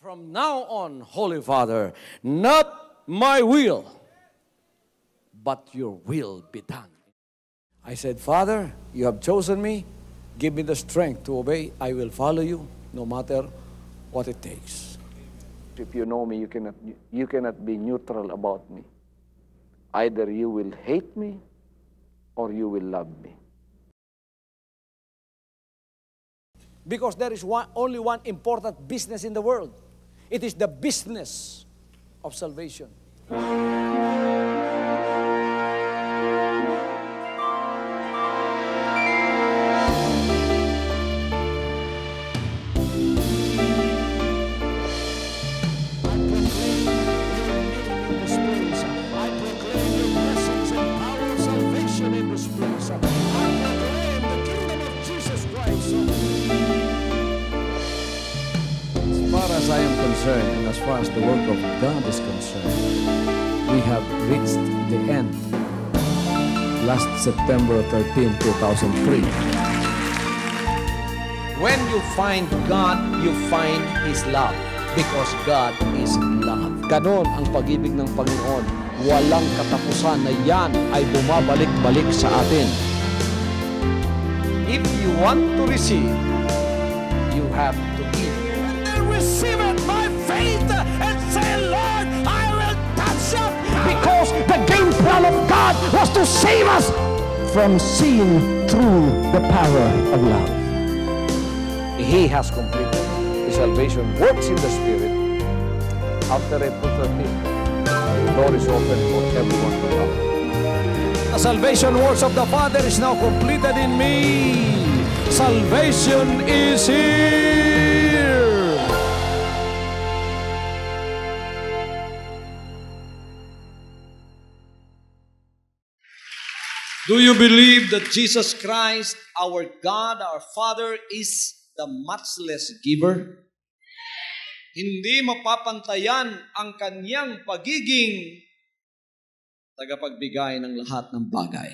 From now on, Holy Father, not my will, but your will be done. I said, Father, you have chosen me. Give me the strength to obey. I will follow you no matter what it takes. If you know me, you cannot be neutral about me. Either you will hate me or you will love me. Because there is only one important business in the world. It is the business of salvation. As I am concerned, and as far as the work of God is concerned, we have reached the end. Last September 13, 2003. When you find God, you find His love. Because God is love. Ganon ang pag-ibig ng Panginoon. Walang katapusan na yan ay bumabalik-balik sa atin. If you want to receive, you have to give. Receive it by faith and say, Lord, I will touch up. Because the game plan of God was to save us from seeing through the power of love. He has completed. His salvation works in the Spirit. After April 13th, the door is open for everyone to come. The salvation works of the Father is now completed in me. Salvation is here. Do you believe that Jesus Christ, our God, our Father, is the matchless giver? Hindi mapapantayan ang kanyang pagiging tagapagbigay ng lahat ng bagay.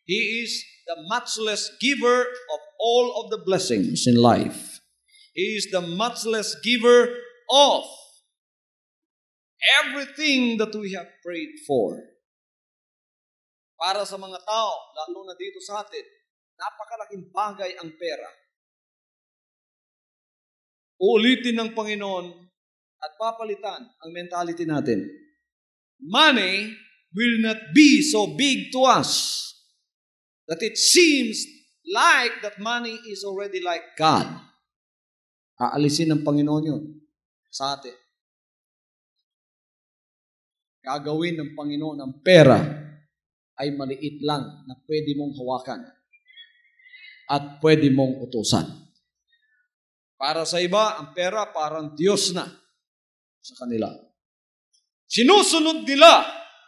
He is the matchless giver of all of the blessings in life. He is the matchless giver of everything that we have prayed for. Para sa mga tao, lalo na dito sa atin, napakalaking bagay ang pera. Uulitin ng Panginoon at papalitan ang mentality natin. Money will not be so big to us that it seems like that money is already like God. Aalisin ng Panginoon yun sa atin. Gagawin ng Panginoon ang pera ay maliit lang na pwede mong hawakan at pwede mong utusan. Para sa iba, ang pera parang Diyos na sa kanila. Sinusunod nila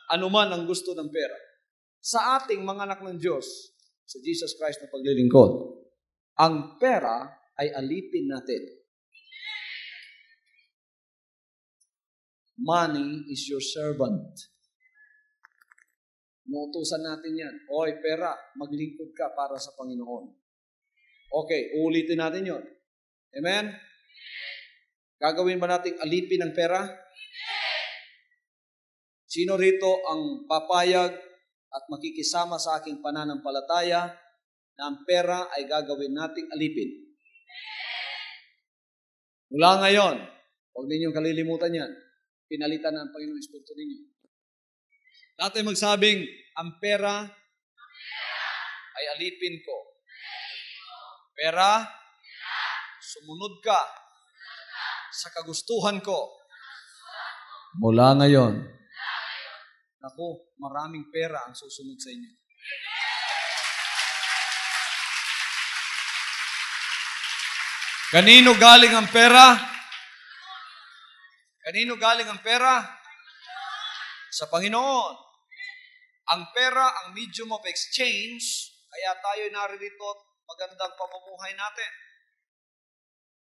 anuman ang gusto ng pera. Sa ating mga anak ng Diyos, sa Jesus Christ na paglilingkod, ang pera ay alipin natin. Money is your servant. Nuutusan natin yan. Oy, pera, maglingkod ka para sa Panginoon. Okay, uulitin natin yon. Amen? Gagawin ba nating alipin ng pera? Sino rito ang papayag at makikisama sa aking pananampalataya na ang pera ay gagawin nating alipin? Mula ngayon, huwag ninyong kalilimutan yan. Pinalitan ng Panginoong Espiritu ninyo. Dati magsabing, ang pera ay alipin ko. Pera, sumunod ka sa kagustuhan ko. Mula ngayon, naku, maraming pera ang susunod sa inyo. Kanino galing ang pera? Kanino galing ang pera? Sa Panginoon. Ang pera, ang medium of exchange, kaya tayo naririto at magandang pamumuhay natin.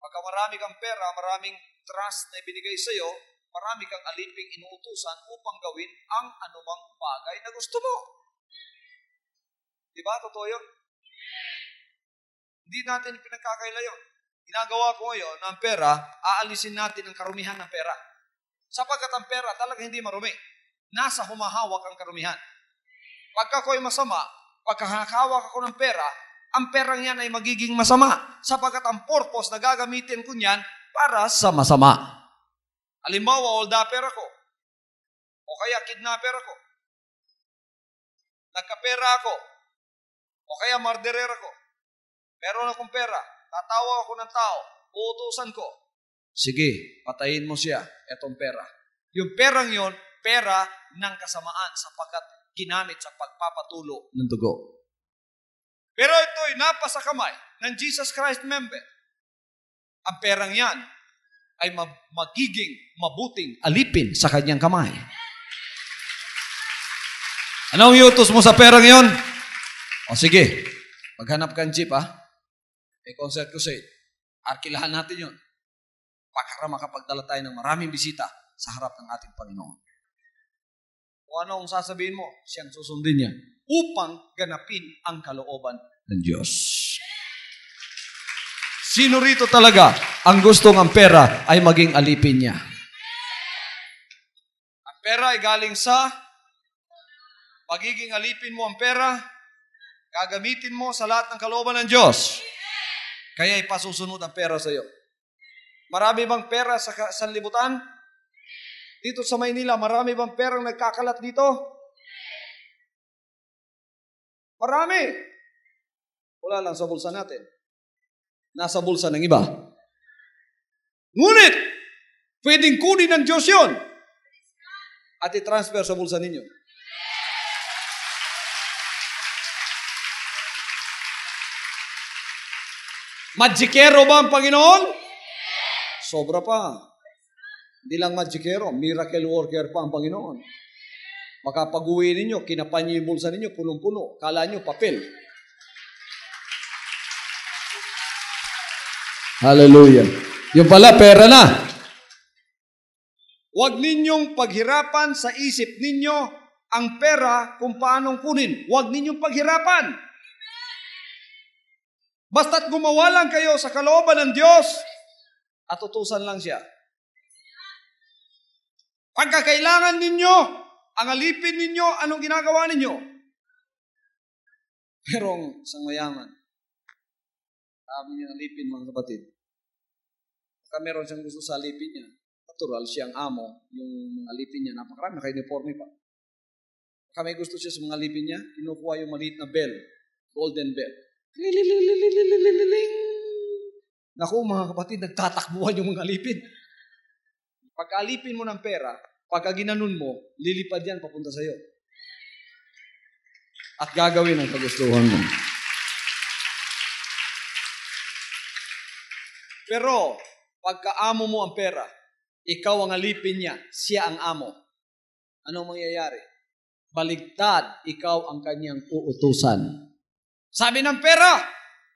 Pagka marami kang pera, maraming trust na ibinigay sa iyo, marami kang aliping inuutusan upang gawin ang anumang bagay na gusto mo. Di ba? Totoo yun? Hindi natin pinagkakaila yun. ginagawa ko ngayon ng pera, aalisin natin ang karumihan ng pera. Sapagkat ang pera talaga hindi marumi. Nasa humahawak ang karumihan. Pagka ako'y masama, pagkahawak ako ng pera, ang perang yan ay magiging masama. Sapagkat ang purpose na gagamitin ko niyan para sa masama. Halimbawa, holdapper ako. O kaya kidnapper ako. Nagkapera ako. O kaya marderer ako. Meron akong pera. Tatawag ako ng tao. Uutusan ko. Sige, patayin mo siya. Etong pera. Yung perang yon, pera ng kasamaan sapagkat ginamit sa pagpapatulo ng dugo. Pero ito'y napasa kamay ng Jesus Christ member. Ang perang yan ay magiging mabuting alipin sa kanyang kamay. Anong iutos mo sa perang yon? O sige, maghanap ka ng jeep ha. May concert crusade. Arkilahan natin yon. Para makapagdala tayo ng maraming bisita sa harap ng ating Panginoon. Kung ano ang sasabihin mo, siyang susundin niya upang ganapin ang kalooban ng Diyos. Sino rito talaga ang gustong ang pera ay maging alipin niya? Ang pera ay galing sa pagiging alipin mo ang pera, gagamitin mo sa lahat ng kalooban ng Diyos. Kaya ipasusunod ang pera sa iyo. Marami bang pera sa sanlibutan? Dito sa Maynila, marami bang perang nagkakalat dito? Marami. Wala lang sa bulsa natin. Nasa bulsa ng iba. Ngunit, pwedeng kunin ng Diyos yun at i-transfer sa bulsa ninyo. Magikero ba ang Panginoon? Sobra pa. Hindi lang magikero, miracle worker pa ang Panginoon. Makapag-uwi ninyo, kinapan niyo yung bulsa ninyo, punong-puno. Kala niyo, papel. Hallelujah. Yung pala, pera na. Huwag ninyong paghirapan sa isip ninyo ang pera kung paanong kunin. Huwag ninyong paghirapan. Basta't gumawa lang kayo sa kalooban ng Diyos at utusan lang siya. Pagkakailangan ninyo, ang alipin ninyo, anong ginagawa ninyo? Pero ang isang mayaman, sabi niya alipin mga kapatid. Pagka meron siyang gusto sa alipin niya, natural siyang amo, yung mga alipin niya, napakarami, naka-uniforme pa. Pagka may gusto siya sa mga alipin niya, kinukuha yung maliit na bell, golden bell. Naku mga kapatid, nagtatakbuhan yung mga alipin. Pagka alipin mo ng pera, pagka ginanon mo, lilipad yan papunta sa iyo. At gagawin ang kagustuhan mo. Pero, pagka amo mo ang pera, ikaw ang alipin niya, siya ang amo. Anong mangyayari? Baligtad, ikaw ang kanyang uutusan. Sabi ng pera,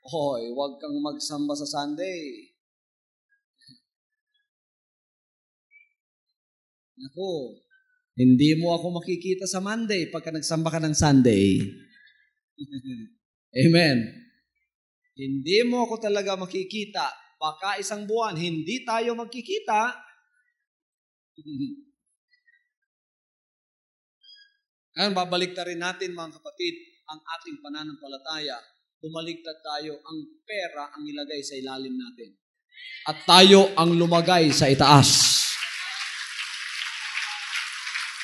hoy, huwag kang magsamba sa Sunday. Naku, hindi mo ako makikita sa Monday pagka nagsamba ka ng Sunday. Amen. Hindi mo ako talaga makikita. Baka isang buwan, hindi tayo magkikita. Ngayon, babaliktarin natin mga kapatid ang ating pananampalataya. Bumaligtad tayo, ang pera ang ilagay sa ilalim natin. At tayo ang lumagay sa itaas.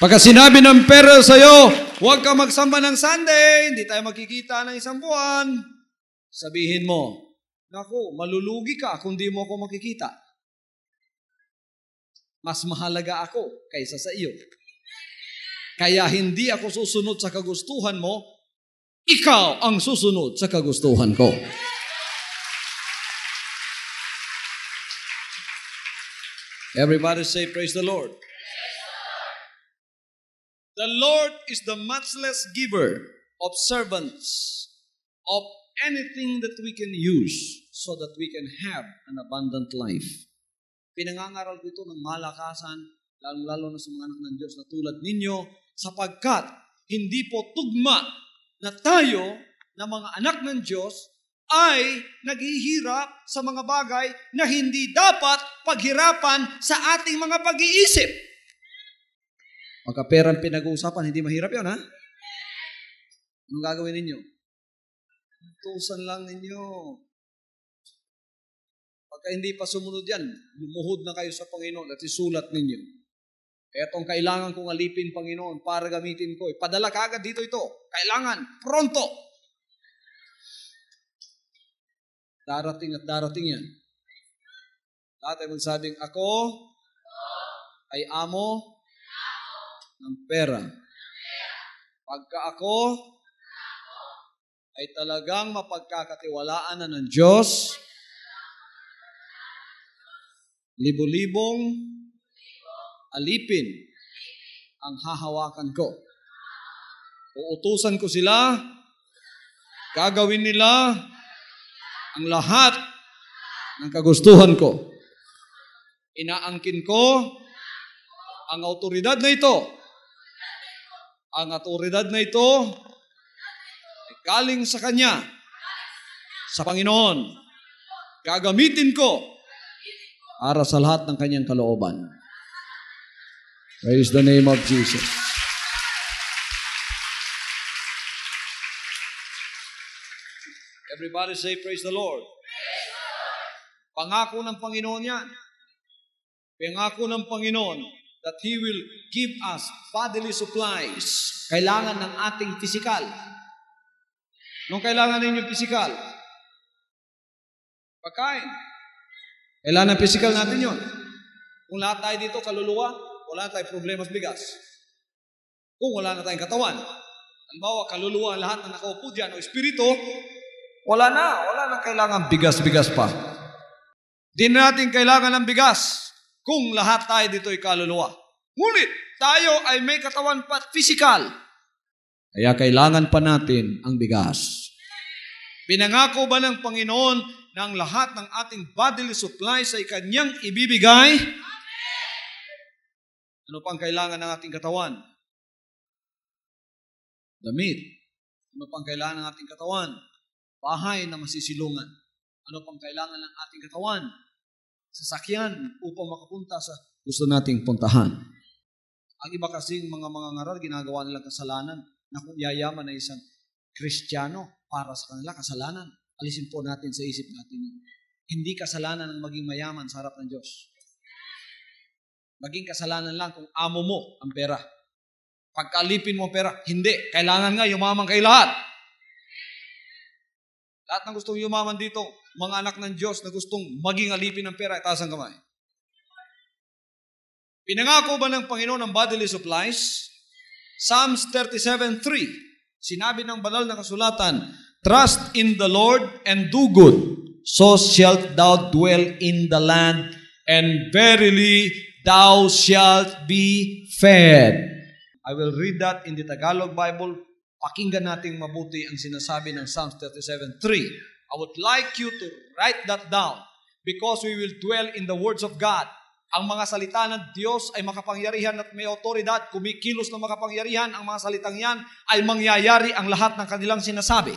Pagka sinabi ng pera sa'yo, huwag ka magsamba ng Sunday, hindi tayo magkikita ng isang buwan, sabihin mo, naku, malulugi ka kung di mo ako makikita. Mas mahalaga ako kaysa sa iyo. Kaya hindi ako susunod sa kagustuhan mo, ikaw ang susunod sa kagustuhan ko. Everybody say, praise the Lord. The Lord is the matchless giver of servants of anything that we can use so that we can have an abundant life. Pinangangaral ko ito ng malakasan, lalo na sa mga anak ng Diyos na tulad ninyo, sapagkat hindi po tugma na tayo na mga anak ng Diyos ay naghihirap sa mga bagay na hindi dapat paghirapan sa ating mga pag-iisip. Pagka perang pinag-uusapan, hindi mahirap yun, ha? Anong gagawin ninyo? Tusan lang ninyo. Pagka hindi pa sumunod yan, lumuhod na kayo sa Panginoon at isulat ninyo. Etong kailangan kong alipin, Panginoon, para gamitin ko. Padala ka agad dito ito. Kailangan, pronto. Darating at darating yan. Lahat ay magsabing, ako ay amo ng pera. Pagka ako ay talagang mapagkakatiwalaan na ng Diyos, libo-libong alipin ang hahawakan ko. Uutusan ko sila, gagawin nila ang lahat ng kagustuhan ko. Inaangkin ko ang autoridad na ito. Ang autoridad na ito ay galing sa Kanya, sa Panginoon. Gagamitin ko para sa lahat ng Kanyang kalooban. Praise the name of Jesus. Everybody say, praise the Lord. Pangako ng Panginoon yan. Pangako ng Panginoon that He will give us bodily supplies. Kailangan ng ating pisikal. Nung kailangan ninyo pisikal? Pagkain. Kailangan ng pisikal natin yun. Kung lahat tayo dito kaluluwa, wala na tayong problema sa bigas. Kung wala na tayong katawan, halimbawa kaluluwa ang lahat na nakaupo dyan o espiritu, wala na kailangan bigas-bigas pa. Di natin kailangan ng bigas kung lahat tayo dito ay kaluluwa. Ngunit tayo ay may katawan pa physical. Kaya kailangan pa natin ang bigas. Pinangako ba ng Panginoon na ang lahat ng ating bodily supplies ay Kanyang ibibigay? Ano pang kailangan ng ating katawan? Damit. Ano pang kailangan ng ating katawan? Bahay na masisilungan. Ano pang kailangan ng ating katawan? Sasakyan upang makapunta sa gusto nating puntahan. Ang iba kasing mga ngaral, ginagawa nilang kasalanan na kung yayaman na isang Kristiyano para sa kanila, kasalanan. Alisin po natin sa isip natin yun. Hindi kasalanan ang maging mayaman sa harap ng Diyos. Maging kasalanan lang kung amo mo ang pera. Pagkalipin mo ang pera, hindi. Kailangan nga yumaman kayo lahat. Lahat ng gustong yumaman dito, mga anak ng Diyos na gustong maging alipin ng pera, itaas ang kamay. Pinangako ba ng Panginoon ang bodily supplies? Psalms 37:3, sinabi ng banal na kasulatan, trust in the Lord and do good, so shalt thou dwell in the land, and verily thou shalt be fed. I will read that in the Tagalog Bible. Pakinggan nating mabuti ang sinasabi ng Psalms 37:3. I would like you to write that down because we will dwell in the words of God. Ang mga salita ng Diyos ay makapangyarihan at may otoridad. Kumikilos na makapangyarihan. Ang mga salitang yan ay mangyayari ang lahat ng kanilang sinasabi.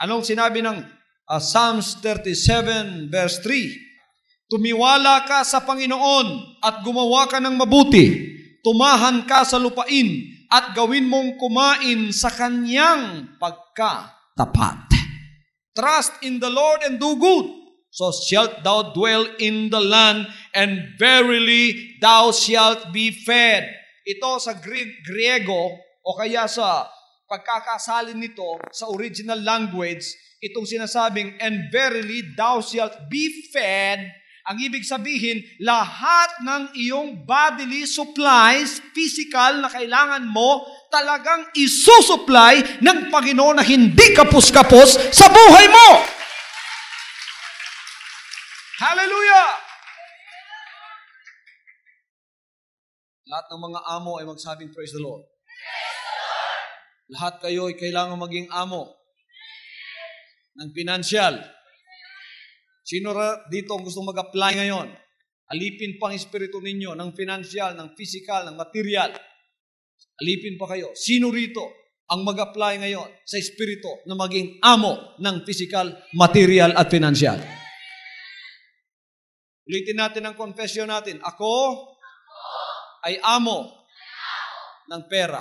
Anong sinabi ng Psalms 37 verse 3? Tumiwala ka sa Panginoon at gumawa ka ng mabuti. Tumahan ka sa lupain at gawin mong kumain sa Kanyang pagkatapat. Trust in the Lord and do good, so shalt thou dwell in the land, and verily thou shalt be fed. Ito sa Griego, o kaya sa pagkakasalin nito sa original language, itong sinasabing, and verily thou shalt be fed. Ang ibig sabihin, lahat ng iyong bodily supplies, physical na kailangan mo, talagang isusupply ng Panginoon na hindi kapos-kapos sa buhay mo. Hallelujah! Lahat ng mga amo ay magsabing, praise the Lord. Lahat kayo ay kailangan maging amo ng pinansyal. Sino dito ang gustong mag-apply ngayon? Alipin pang espiritu ninyo ng financial, ng physical, ng material. Alipin pa kayo. Sino rito ang mag-apply ngayon sa espiritu na maging amo ng physical, material at financial. Ulitin natin ang confession natin. Ako ay amo ng pera.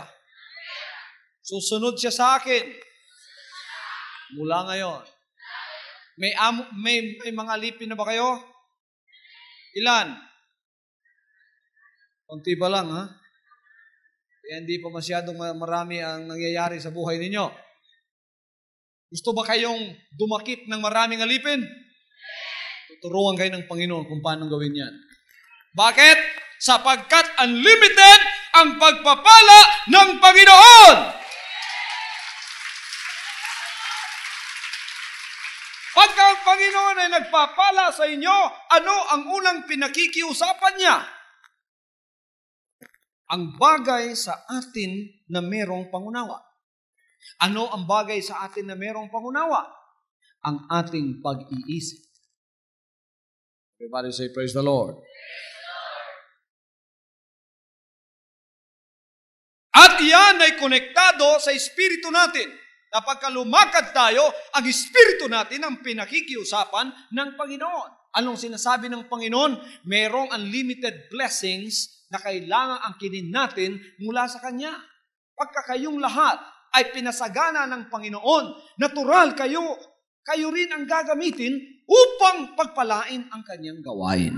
Susunod siya sa akin. Mula ngayon. May mga alipin na ba kayo? Ilan? Kunti ba lang, ha? Kaya hindi pa masyadong marami ang nangyayari sa buhay ninyo. Gusto ba kayong dumakip ng maraming alipin? Tuturuan kayo ng Panginoon kung paano gawin yan. Bakit? Sapagkat unlimited ang pagpapala ng Panginoon. Pagka ang Panginoon ay nagpapala sa inyo, ano ang unang pinakikiusapan niya? Ang bagay sa atin na merong pangunawa. Ano ang bagay sa atin na merong pangunawa? Ang ating pag-iisip. Everybody say, praise the Lord. At iyan ay konektado sa espiritu natin. Na pagka lumakad tayo, ang espiritu natin ang pinakikiusapan ng Panginoon. Anong sinasabi ng Panginoon? Merong unlimited blessings na kailangan angkinin natin mula sa Kanya. Pagka kayong lahat ay pinasagana ng Panginoon, natural kayo rin ang gagamitin upang pagpalain ang Kanyang gawain.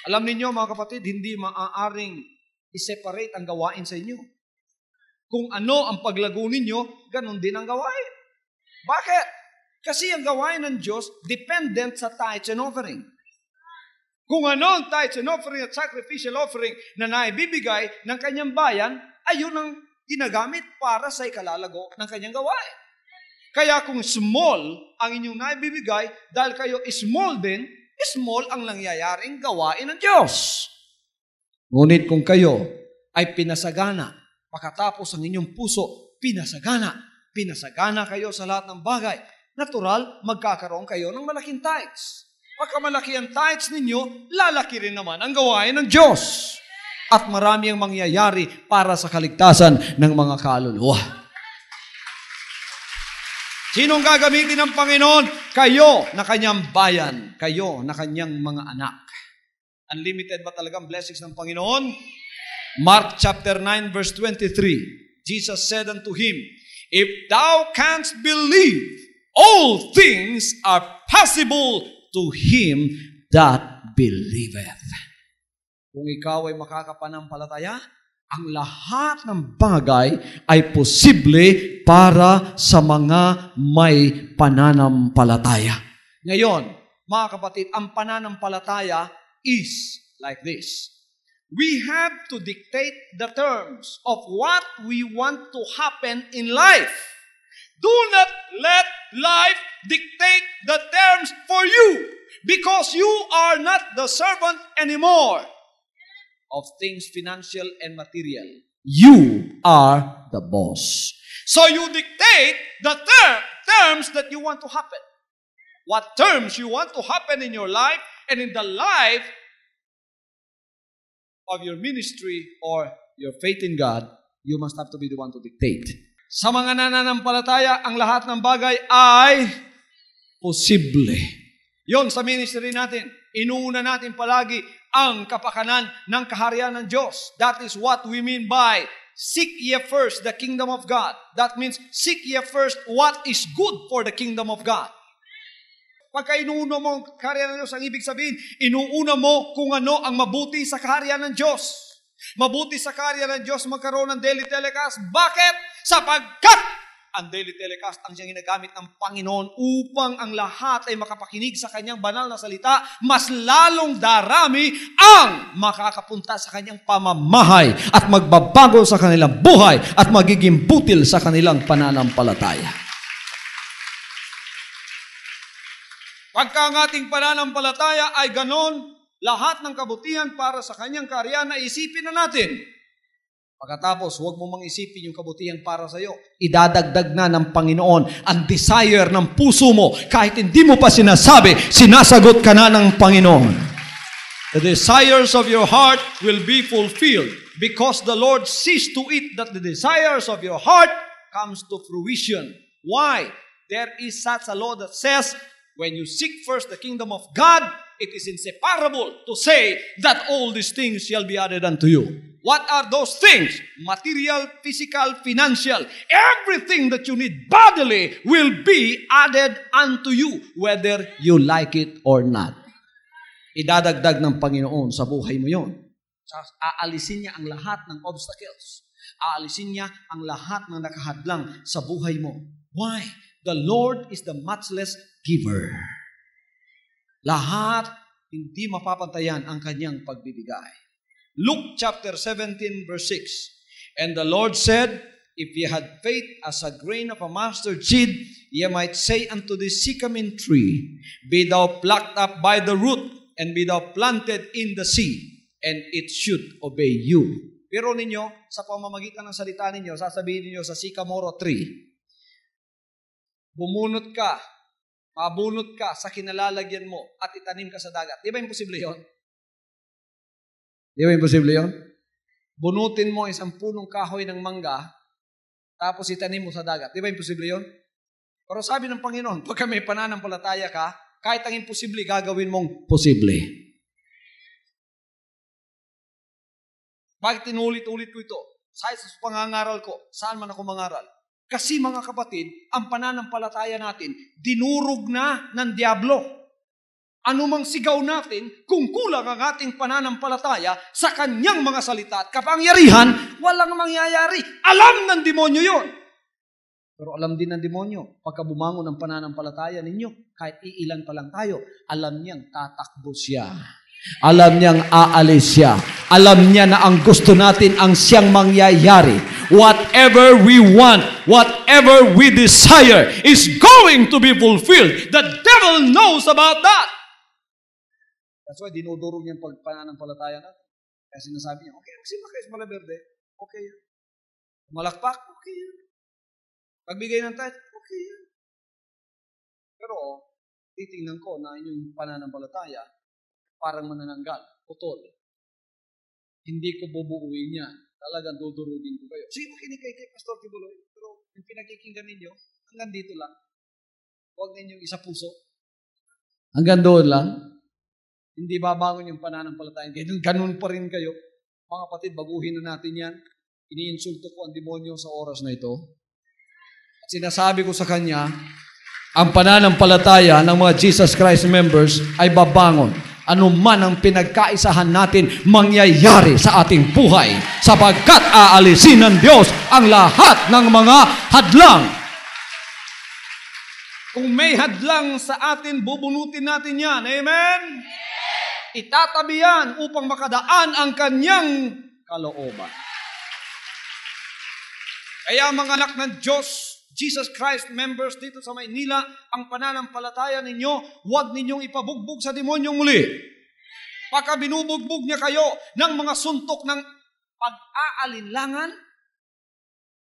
Alam niyo mga kapatid, hindi maaaring i-separate ang gawain sa inyo. Kung ano ang paglago ninyo, ganun din ang gawain. Bakit? Kasi ang gawain ng Diyos dependent sa tithes and offering. Kung ano ang tithes and offering at sacrificial offering na naibibigay ng kanyang bayan, ay yun ang ginagamit para sa ikalalago ng kanyang gawain. Kaya kung small ang inyong naibibigay, dahil kayo small din, small ang nangyayaring gawain ng Diyos. Ngunit kung kayo ay pinasagana, pagkatapos ang inyong puso, pinasagana kayo sa lahat ng bagay, natural, magkakaroon kayo ng malaking tithes. Pagka malaki ang tithes ninyo, lalaki rin naman ang gawain ng Diyos. At marami ang mangyayari para sa kaligtasan ng mga kaluluwa. Sinong gagamitin ng Panginoon? Kayo na kanyang bayan. Kayo na kanyang mga anak. Unlimited ba talagang blessings ng Panginoon? Mark chapter 9 verse 23. Jesus said unto him, If thou canst believe, all things are possible to him that believeth. Kung ikaw ay makakapanampalataya, ang lahat ng bagay ay posible para sa mga may pananampalataya. Ngayon, mga kapatid, ang pananampalataya is like this. We have to dictate the terms of what we want to happen in life. Do not let life dictate the terms for you, because you are not the servant anymore of things financial and material. You are the boss. So you dictate the terms that you want to happen. What terms you want to happen in your life and in the life of your ministry or your faith in God, you must have to be the one to dictate. Sa mga nananampalataya, ang lahat ng bagay ay posible. Yon sa ministry natin. Inuuna natin palagi ang kapakanan ng kaharian ng Diyos. That is what we mean by seek ye first the kingdom of God. That means seek ye first what is good for the kingdom of God. Pagka inuuna mo ang kaharian ng Diyos, ang ibig sabihin, inuuna mo kung ano ang mabuti sa kaharian ng Diyos. Mabuti sa kaharian ng Diyos magkaroon ng daily telecast. Bakit? Sapagkat ang daily telecast ang siyang ginagamit ng Panginoon upang ang lahat ay makapakinig sa kanyang banal na salita, mas lalong darami ang makakapunta sa kanyang pamamahay at magbabago sa kanilang buhay at magiging butil sa kanilang pananampalataya. Pagka ang ating pananampalataya ay ganon, lahat ng kabutihan para sa kanyang kaharian na isipin na natin. Pagkatapos, huwag mo mang isipin yung kabutihan para sa iyo. Idadagdag na ng Panginoon ang desire ng puso mo. Kahit hindi mo pa sinasabi, sinasagot ka na ng Panginoon. The desires of your heart will be fulfilled because the Lord sees to it that the desires of your heart comes to fruition. Why? There is such a law that says, when you seek first the kingdom of God, it is inseparable to say that all these things shall be added unto you. What are those things? Material, physical, financial. Everything that you need bodily will be added unto you, whether you like it or not. Idadagdag ng Panginoon sa buhay mo yon. Aalisin niya ang lahat ng obstacles. Aalisin niya ang lahat ng nakahadlang sa buhay mo. Why? The Lord is the matchless giver. Lahat hindi mapapantayan ang kanyang pagbibigay. Luke chapter 17 verse 6. And the Lord said, if ye had faith as a grain of a mustard seed, ye might say unto this sycamore tree, be thou plucked up by the root, and be thou planted in the sea, and it should obey you. Pero ninyo, sa pamamagitan ng salita ninyo, sasabihin ninyo sa sycamore tree, bumunot ka, mabunot ka sa kinalalagyan mo at itanim ka sa dagat. Di ba imposible yun? Di ba imposible yun? Bunutin mo isang punong kahoy ng mangga, tapos itanim mo sa dagat. Di ba imposible yun? Pero sabi ng Panginoon, pagka may pananampalataya ka, kahit ang imposible, gagawin mong posible. Bakit tinulit-ulit ko ito? Sa pangangaral ko, saan man ako mangaral? Kasi mga kapatid, ang pananampalataya natin, dinurog na ng Diablo. Anumang sigaw natin, kung kulang ang ating pananampalataya sa kanyang mga salita at kapangyarihan, walang mangyayari. Alam ng demonyo yon. Pero alam din ng demonyo, pagka bumangon ng pananampalataya ninyo, kahit iilan pa lang tayo, alam niyang tatakbo siya. Alam niyang aalis siya. Alam niya na ang gusto natin ang siyang mangyayari. Whatever we want, whatever we desire is going to be fulfilled. The devil knows about that. That's why dinudurog niya ang pananampalataya natin. Kaya sinasabi niya, okay, magsimba kayo sa Malaberde. Okay yan. Malakpak, okay yan. Pagbigay ng tithe, okay yan. Pero, titingnan ko na inyong pananampalataya, parang manananggal, putol. Hindi ko bubuuin yan. Talagang dudurugin ko kayo. Sige, makinig kay Pastor Tibuloy. Pero yung pinakikinggan ninyo, hanggang dito lang. Huwag ninyong isa puso. Hanggang doon lang. Hindi babangon yung pananampalataya. Ganun pa rin kayo. Mga kapatid, baguhin na natin yan. Iniinsulto ko ang demonyo sa oras na ito. At sinasabi ko sa kanya, ang pananampalataya ng mga Jesus Christ members ay babangon. Ano man ang pinagkaisahan natin mangyayari sa ating buhay sapagkat aalisin ng Diyos ang lahat ng mga hadlang. Kung may hadlang sa atin, bubunutin natin yan. Amen? Itatabi yan upang makadaan ang kanyang kalooban. Kaya mga anak ng Diyos, Jesus Christ members dito sa Maynila, ang pananampalataya ninyo, huwag ninyong ipabugbog sa demonyong muli. Pagka binubugbog niya kayo ng mga suntok ng pag-aalinlangan,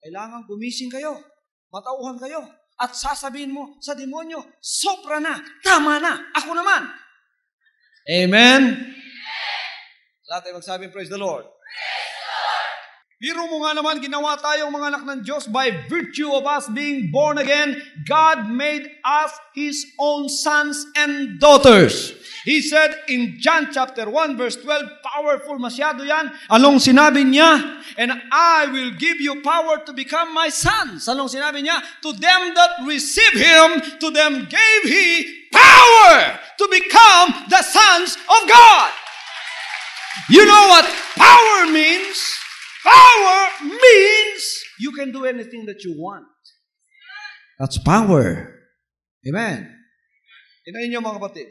kailangan gumising kayo, matauhan kayo, at sasabihin mo sa demonyo, sobra na, tama na, ako naman. Amen? Lahat ay magsabi, praise the Lord. Biro mo nga naman, ginawa tayong mga anak ng Diyos by virtue of us being born again. God made us His own sons and daughters. He said in John chapter 1 verse 12, powerful masyado yan. Anong sinabi niya? And I will give you power to become my sons. Anong sinabi niya? To them that receive Him, to them gave He power to become the sons of God. You know what power means? Power means you can do anything that you want. That's power. Amen. Tingnan niyo mga kapatid.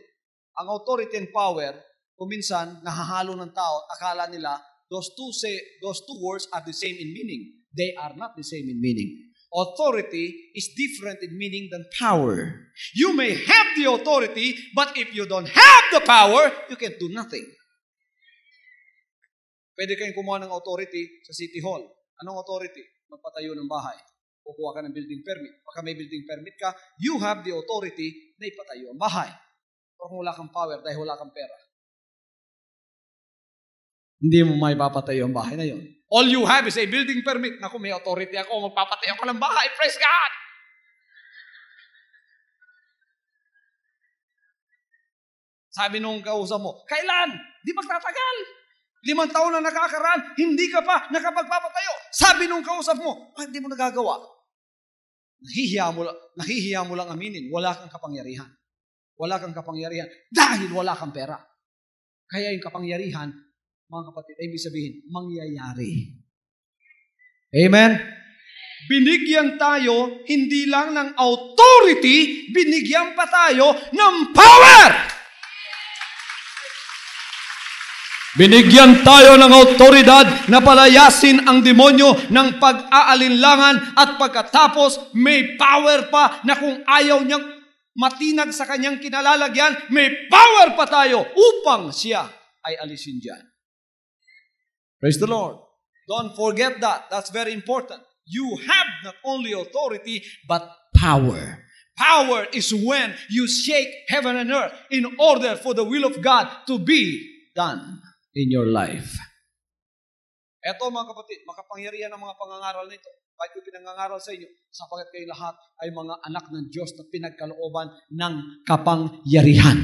Ang authority and power, kuminsan nahahalo ng tao, akala nila those two words are the same in meaning. They are not the same in meaning. Authority is different in meaning than power. You may have the authority, but if you don't have the power, you can do nothing. Pwede kayong kumuha ng authority sa City Hall. Anong authority? Magpatayo ng bahay. Kukuha ka ng building permit. Pagka may building permit ka, you have the authority na ipatayo ang bahay. Pero kung wala kang power dahil wala kang pera, hindi mo may papatayo ang bahay na yon. All you have is a building permit. Naku, may authority ako. Magpapatayo ko ng bahay. Praise God! Sabi nung kausap mo, kailan? Di magtatagal. 5 taon na nakakaraan, hindi ka pa nakapagpapatayo. Sabi nung kausap mo, hindi mo nagagawa. Nahihiya mo lang aminin, wala kang kapangyarihan. Wala kang kapangyarihan dahil wala kang pera. Kaya yung kapangyarihan, mga kapatid, ay ibig sabihin, mangyayari. Amen? Binigyan tayo hindi lang ng authority, binigyan pa tayo ng power! Binigyan tayo ng autoridad na palayasin ang demonyo ng pag-aalinlangan at pagkatapos may power pa na kung ayaw niyang matinag sa kanyang kinalalagyan, may power pa tayo upang siya ay alisin dyan. Praise the Lord. Don't forget that. That's very important. You have not only authority, but power. Power is when you shake heaven and earth in order for the will of God to be done in your life. Eto mga kapatid, makapangyarihan ang mga pangangaral nito. Bakit ko pinangangaral sa inyo? Sapagkat kayo lahat ay mga anak ng Diyos na pinagkalooban ng kapangyarihan.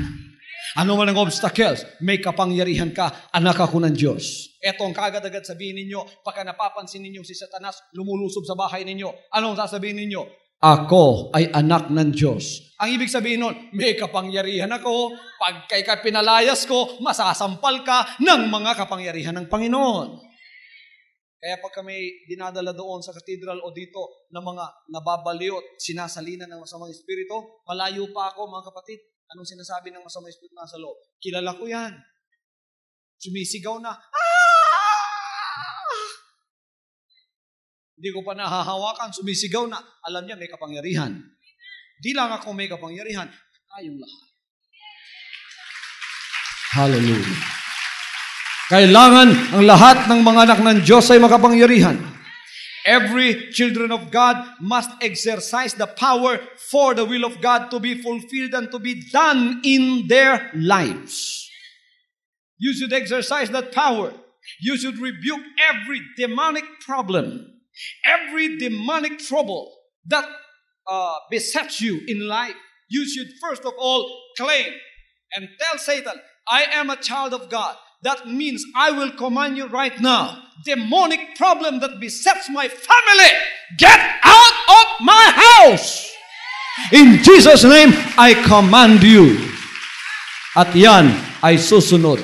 Ano man ang obstacles, may kapangyarihan ka, anak ako ng Diyos. Eto ang kaagad-agad sabihin ninyo, pagka napapansin ninyo si Satanas lumulusob sa bahay ninyo, anong sasabihin ninyo? Ako ay anak ng Diyos. Ang ibig sabihin nun, may kapangyarihan ako. Pag kay ka pinalayas ko, masasampal ka ng mga kapangyarihan ng Panginoon. Kaya pag kami dinadala doon sa katedral o dito ng mga nababaliw at sinasalina ng masamang espiritu, malayo pa ako mga kapatid. Anong sinasabi ng masamang espiritu nasa loob? Kilala ko yan. Sumisigaw na, hindi ko pa nahahawakan, sumisigaw na. Alam niya, may kapangyarihan. Di lang ako may kapangyarihan, tayong lahat. Hallelujah. Kailangan ang lahat ng mga anak ng Diyos ay makapangyarihan. Every children of God must exercise the power for the will of God to be fulfilled and to be done in their lives. You should exercise that power. You should rebuke every demonic problem. Every demonic trouble that besets you in life, you should first of all claim and tell Satan, I am a child of God. That means I will command you right now. Demonic problem that besets my family, get out of my house. In Jesus' name, I command you. At yan ay susunod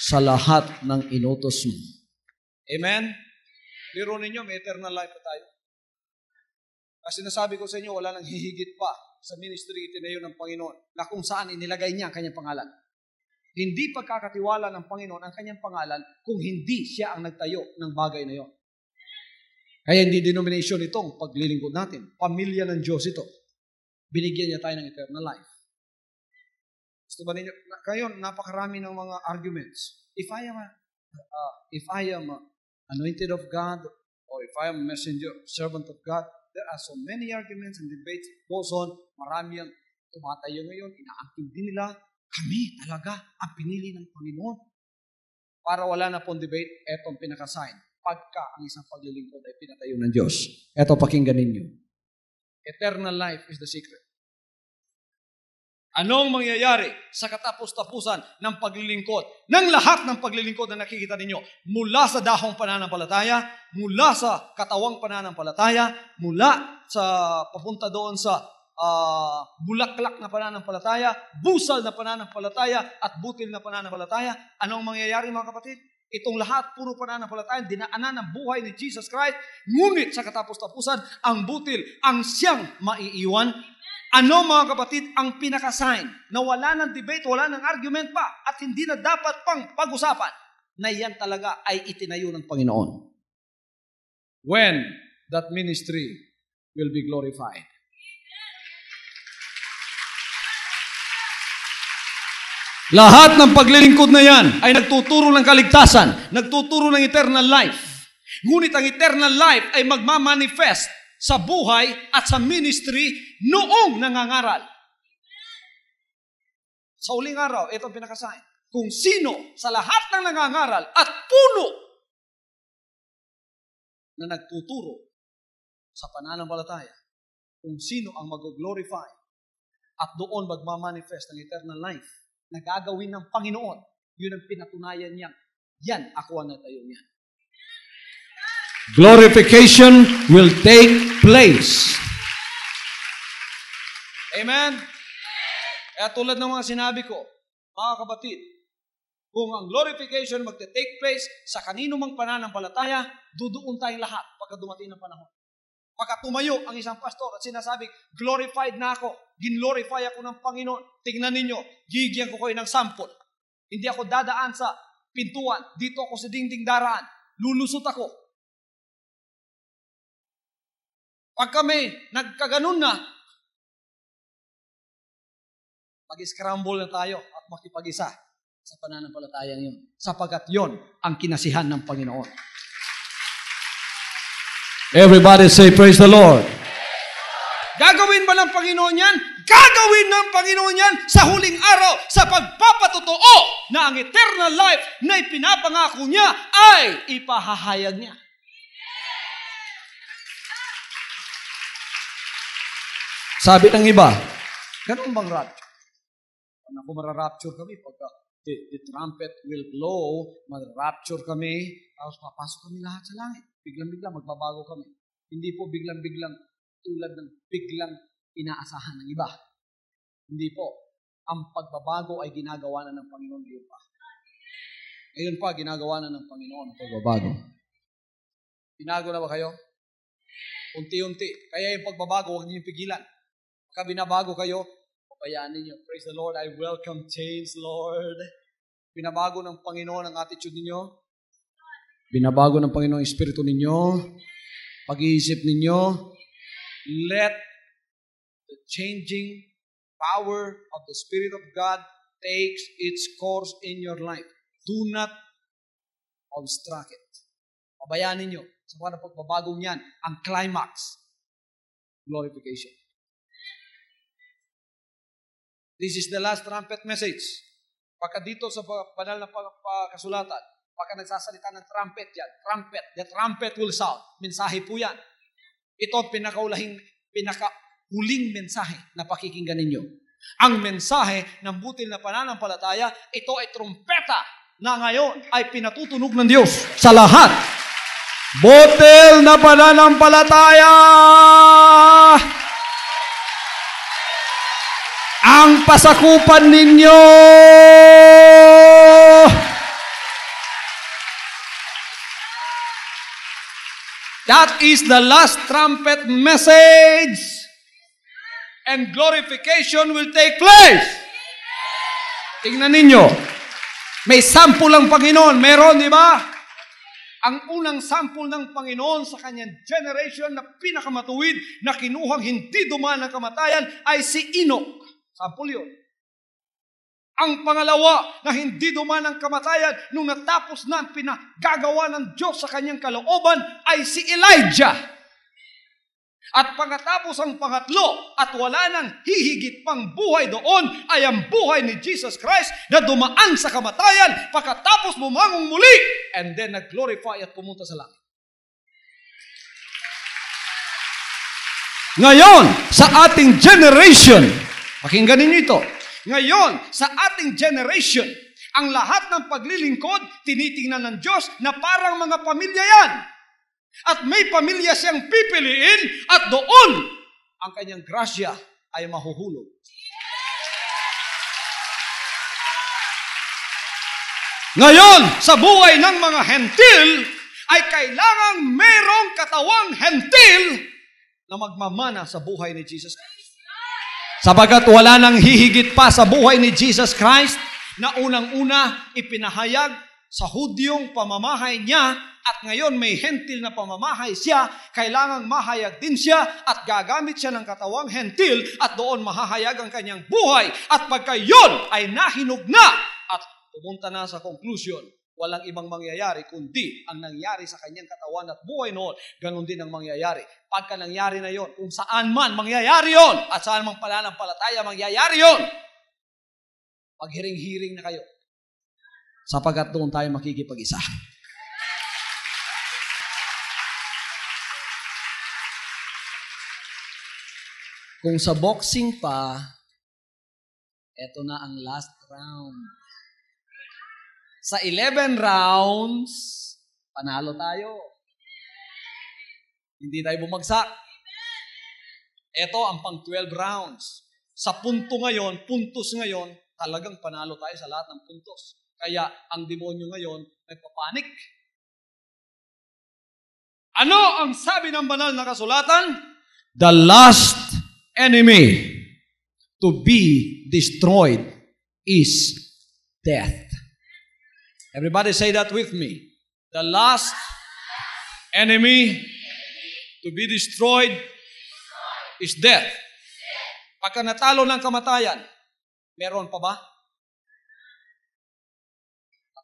sa lahat ng inutos mo. Amen? Biro ninyo, may eternal life pa tayo. Kasi nasabi ko sa inyo, wala nang hihigit pa sa ministry itinayo ng Panginoon na kung saan inilagay niya ang kanyang pangalan. Hindi pagkakatiwala ng Panginoon ang kanyang pangalan kung hindi siya ang nagtayo ng bagay na yon. Kaya hindi denomination itong paglilingkod natin. Pamilya ng Diyos ito. Binigyan niya tayo ng eternal life. Gusto ba ninyo? Ngayon, napakarami ng mga arguments. If I am anointed of God, or if I am a messenger, servant of God, there are so many arguments and debates. Goes on, marami ang tumatayo ngayon, inaangkin nila, kami talaga ang pinili ng Panginoon. Para wala na pong debate, etong pinaka-sign. Pagka ang isang paglilingkod ay pinatayo ng Diyos. Eto, pakinggan ninyo. Eternal life is the secret. Anong mangyayari sa katapos-tapusan ng paglilingkod? Ng lahat ng paglilingkod na nakikita ninyo, mula sa dahong pananampalataya, mula sa katawang pananampalataya, mula sa papunta doon sa bulaklak na pananampalataya, busal na pananampalataya, at butil na pananampalataya. Anong mangyayari mga kapatid? Itong lahat, puro pananampalataya, dinaanan ng buhay ni Jesus Christ, ngunit sa katapos-tapusan, ang butil, ang siyang maiiwan. Ano mga kapatid, ang pinaka-sign na wala ng debate, wala ng argument pa, at hindi na dapat pang pag-usapan, na yan talaga ay itinayo ng Panginoon. When that ministry will be glorified. Lahat ng paglilingkod na yan ay nagtuturo ng kaligtasan, nagtuturo ng eternal life. Ngunit ang eternal life ay magmamanifest sa buhay at sa ministry noong nangangaral. Sa uling araw, ito ang pinakasign. Kung sino sa lahat ng nangangaral at puno na nagtuturo sa pananampalataya kung sino ang mag-glorify at doon magmamanifest ng eternal life na gagawin ng Panginoon. Yun ang pinatunayan niya. Yan, ako ang natayo niya. Glorification will take place. Amen? Kaya tulad ng mga sinabi ko, mga kapatid, kung ang glorification magte-take place sa kanino mang pananampalataya, duduon tayong lahat pagka dumating ng panahon. Pagka tumayo ang isang pastor at sinasabi, glorified na ako, ginglorify ako ng Panginoon, tingnan ninyo, gigyan ko kayo ng sample. Hindi ako dadaan sa pintuan, dito ako sa dingding daraan, lulusot ako. Pag kami nagkaganon na, mag-scramble na tayo at makipag-isa sa pananampalatayang yun. Sapagkat yun ang kinasihan ng Panginoon. Everybody say, praise the Lord. Gagawin ba ng Panginoon yan? Gagawin ng Panginoon yan sa huling araw sa pagpapatotoo na ang eternal life na ipinapangako niya ay ipahahayag niya. Sabi ng iba, ganun bang rapture? Kung mararapture kami, pagka the trumpet will blow, mararapture kami, tapos papasok kami lahat sa langit. Biglang-biglang magbabago kami. Hindi po biglang-biglang tulad ng biglang inaasahan ng iba. Hindi po. Ang pagbabago ay ginagawa na ng Panginoon ngayon pa. Ngayon pa, ginagawa na ng Panginoon ang pagbabago. Binago na ba kayo? Unti-unti. Kaya yung pagbabago, huwag niyo pigilan. Pagka binabago kayo, pabayaan ninyo. Praise the Lord, I welcome change, Lord. Binabago ng Panginoon ang attitude ninyo. Binabago ng Panginoon ang espiritu ninyo. Pag-iisip ninyo. Let the changing power of the Spirit of God takes its course in your life. Do not obstruct it. Pabayaan ninyo. Sa mga pagbabago niyan, ang climax, glorification. This is the last trumpet message. Pagka dito sa banal na kasulatan, pagka nagsasalita ng trumpet yan, trumpet, the trumpet will sound. Mensahe po yan. Ito ang pinakahuling mensahe na pakikinggan ninyo. Ang mensahe ng butil na pananampalataya, ito ay trumpeta na ngayon ay pinatutunog ng Diyos sa lahat. Butil na pananampalataya! Ang pasakupan ninyo! That is the last trumpet message. And glorification will take place. Tingnan ninyo. May sample ang Panginoon. Meron, di ba? Ang unang sample ng Panginoon sa kanyang generation na pinakamatuwid na kinuhang hindi dumaan ng kamatayan ay si Enoch. Sample yun. Ang pangalawa na hindi dumaan ng kamatayan nung natapos na ang pinagagawa ng Diyos sa kanyang kalooban ay si Elijah. At pagkatapos ang pangatlo at wala nang hihigit pang buhay doon ay ang buhay ni Jesus Christ na dumaan sa kamatayan pagkatapos bumangong muli and then nag-glorify at pumunta sa langit. Ngayon, sa ating generation, pakinggan ninyo ito. Ngayon, sa ating generation, ang lahat ng paglilingkod, tinitingnan ng Diyos na parang mga pamilya yan. At may pamilya siyang pipiliin at doon ang kanyang grasya ay mahuhulog. Ngayon, sa buhay ng mga hentil, ay kailangang merong katawang hentil na magmamana sa buhay ni Jesus Christ. Sabagat wala nang hihigit pa sa buhay ni Jesus Christ na unang-una ipinahayag sa Hudyong pamamahay niya at ngayon may hentil na pamamahay siya, kailangang mahayag din siya at gagamit siya ng katawang hentil at doon mahahayag ang kanyang buhay. At pagka yun ay nahinog na at pumunta na sa conclusion, walang ibang mangyayari kundi ang nangyari sa kanyang katawan at buhay noon, ganun din ang mangyayari. Pagka nangyari na yon, kung saan man mangyayari yon, at saan mang pananampalataya mangyayari yon, paghiring-hiring na kayo, sapagat doon tayo makikipag-isa. Kung sa boxing pa, eto na ang last round. Sa 11 rounds, panalo tayo. Hindi tayo bumagsak. Ito ang pang 12 rounds. Sa puntos ngayon, talagang panalo tayo sa lahat ng puntos. Kaya ang demonyo ngayon, nagpapanik. Ano ang sabi ng banal na kasulatan? The last enemy to be destroyed is death. Everybody say that with me. The last enemy to be destroyed is death. Pagka natalo ng kamatayan, meron pa ba?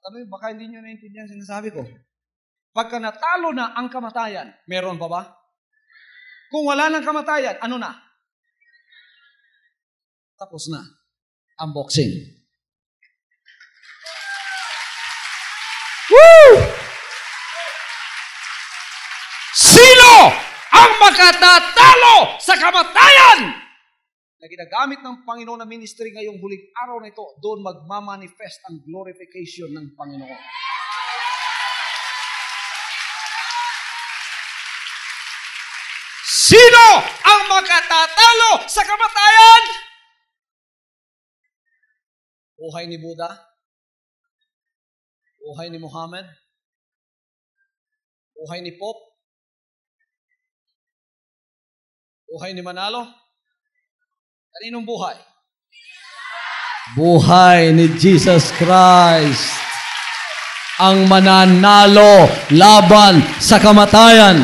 Baka hindi nyo naintindihan sinasabi ko. Pagka natalo na ang kamatayan, meron pa ba? Kung wala ng kamatayan, ano na? Tapos na ang boxing. Woo! Sino ang makatatalo sa kamatayan? Na ginagamit ng Panginoon na ministry ngayong huling araw na ito, doon magmamanifest ang glorification ng Panginoon. Sino ang makatatalo sa kamatayan? Buhay ni Buddha? Buhay ni Muhammad? Buhay ni Pope? Buhay ni Manalo? Kaninong buhay? Buhay ni Jesus Christ. Ang mananalo laban sa kamatayan.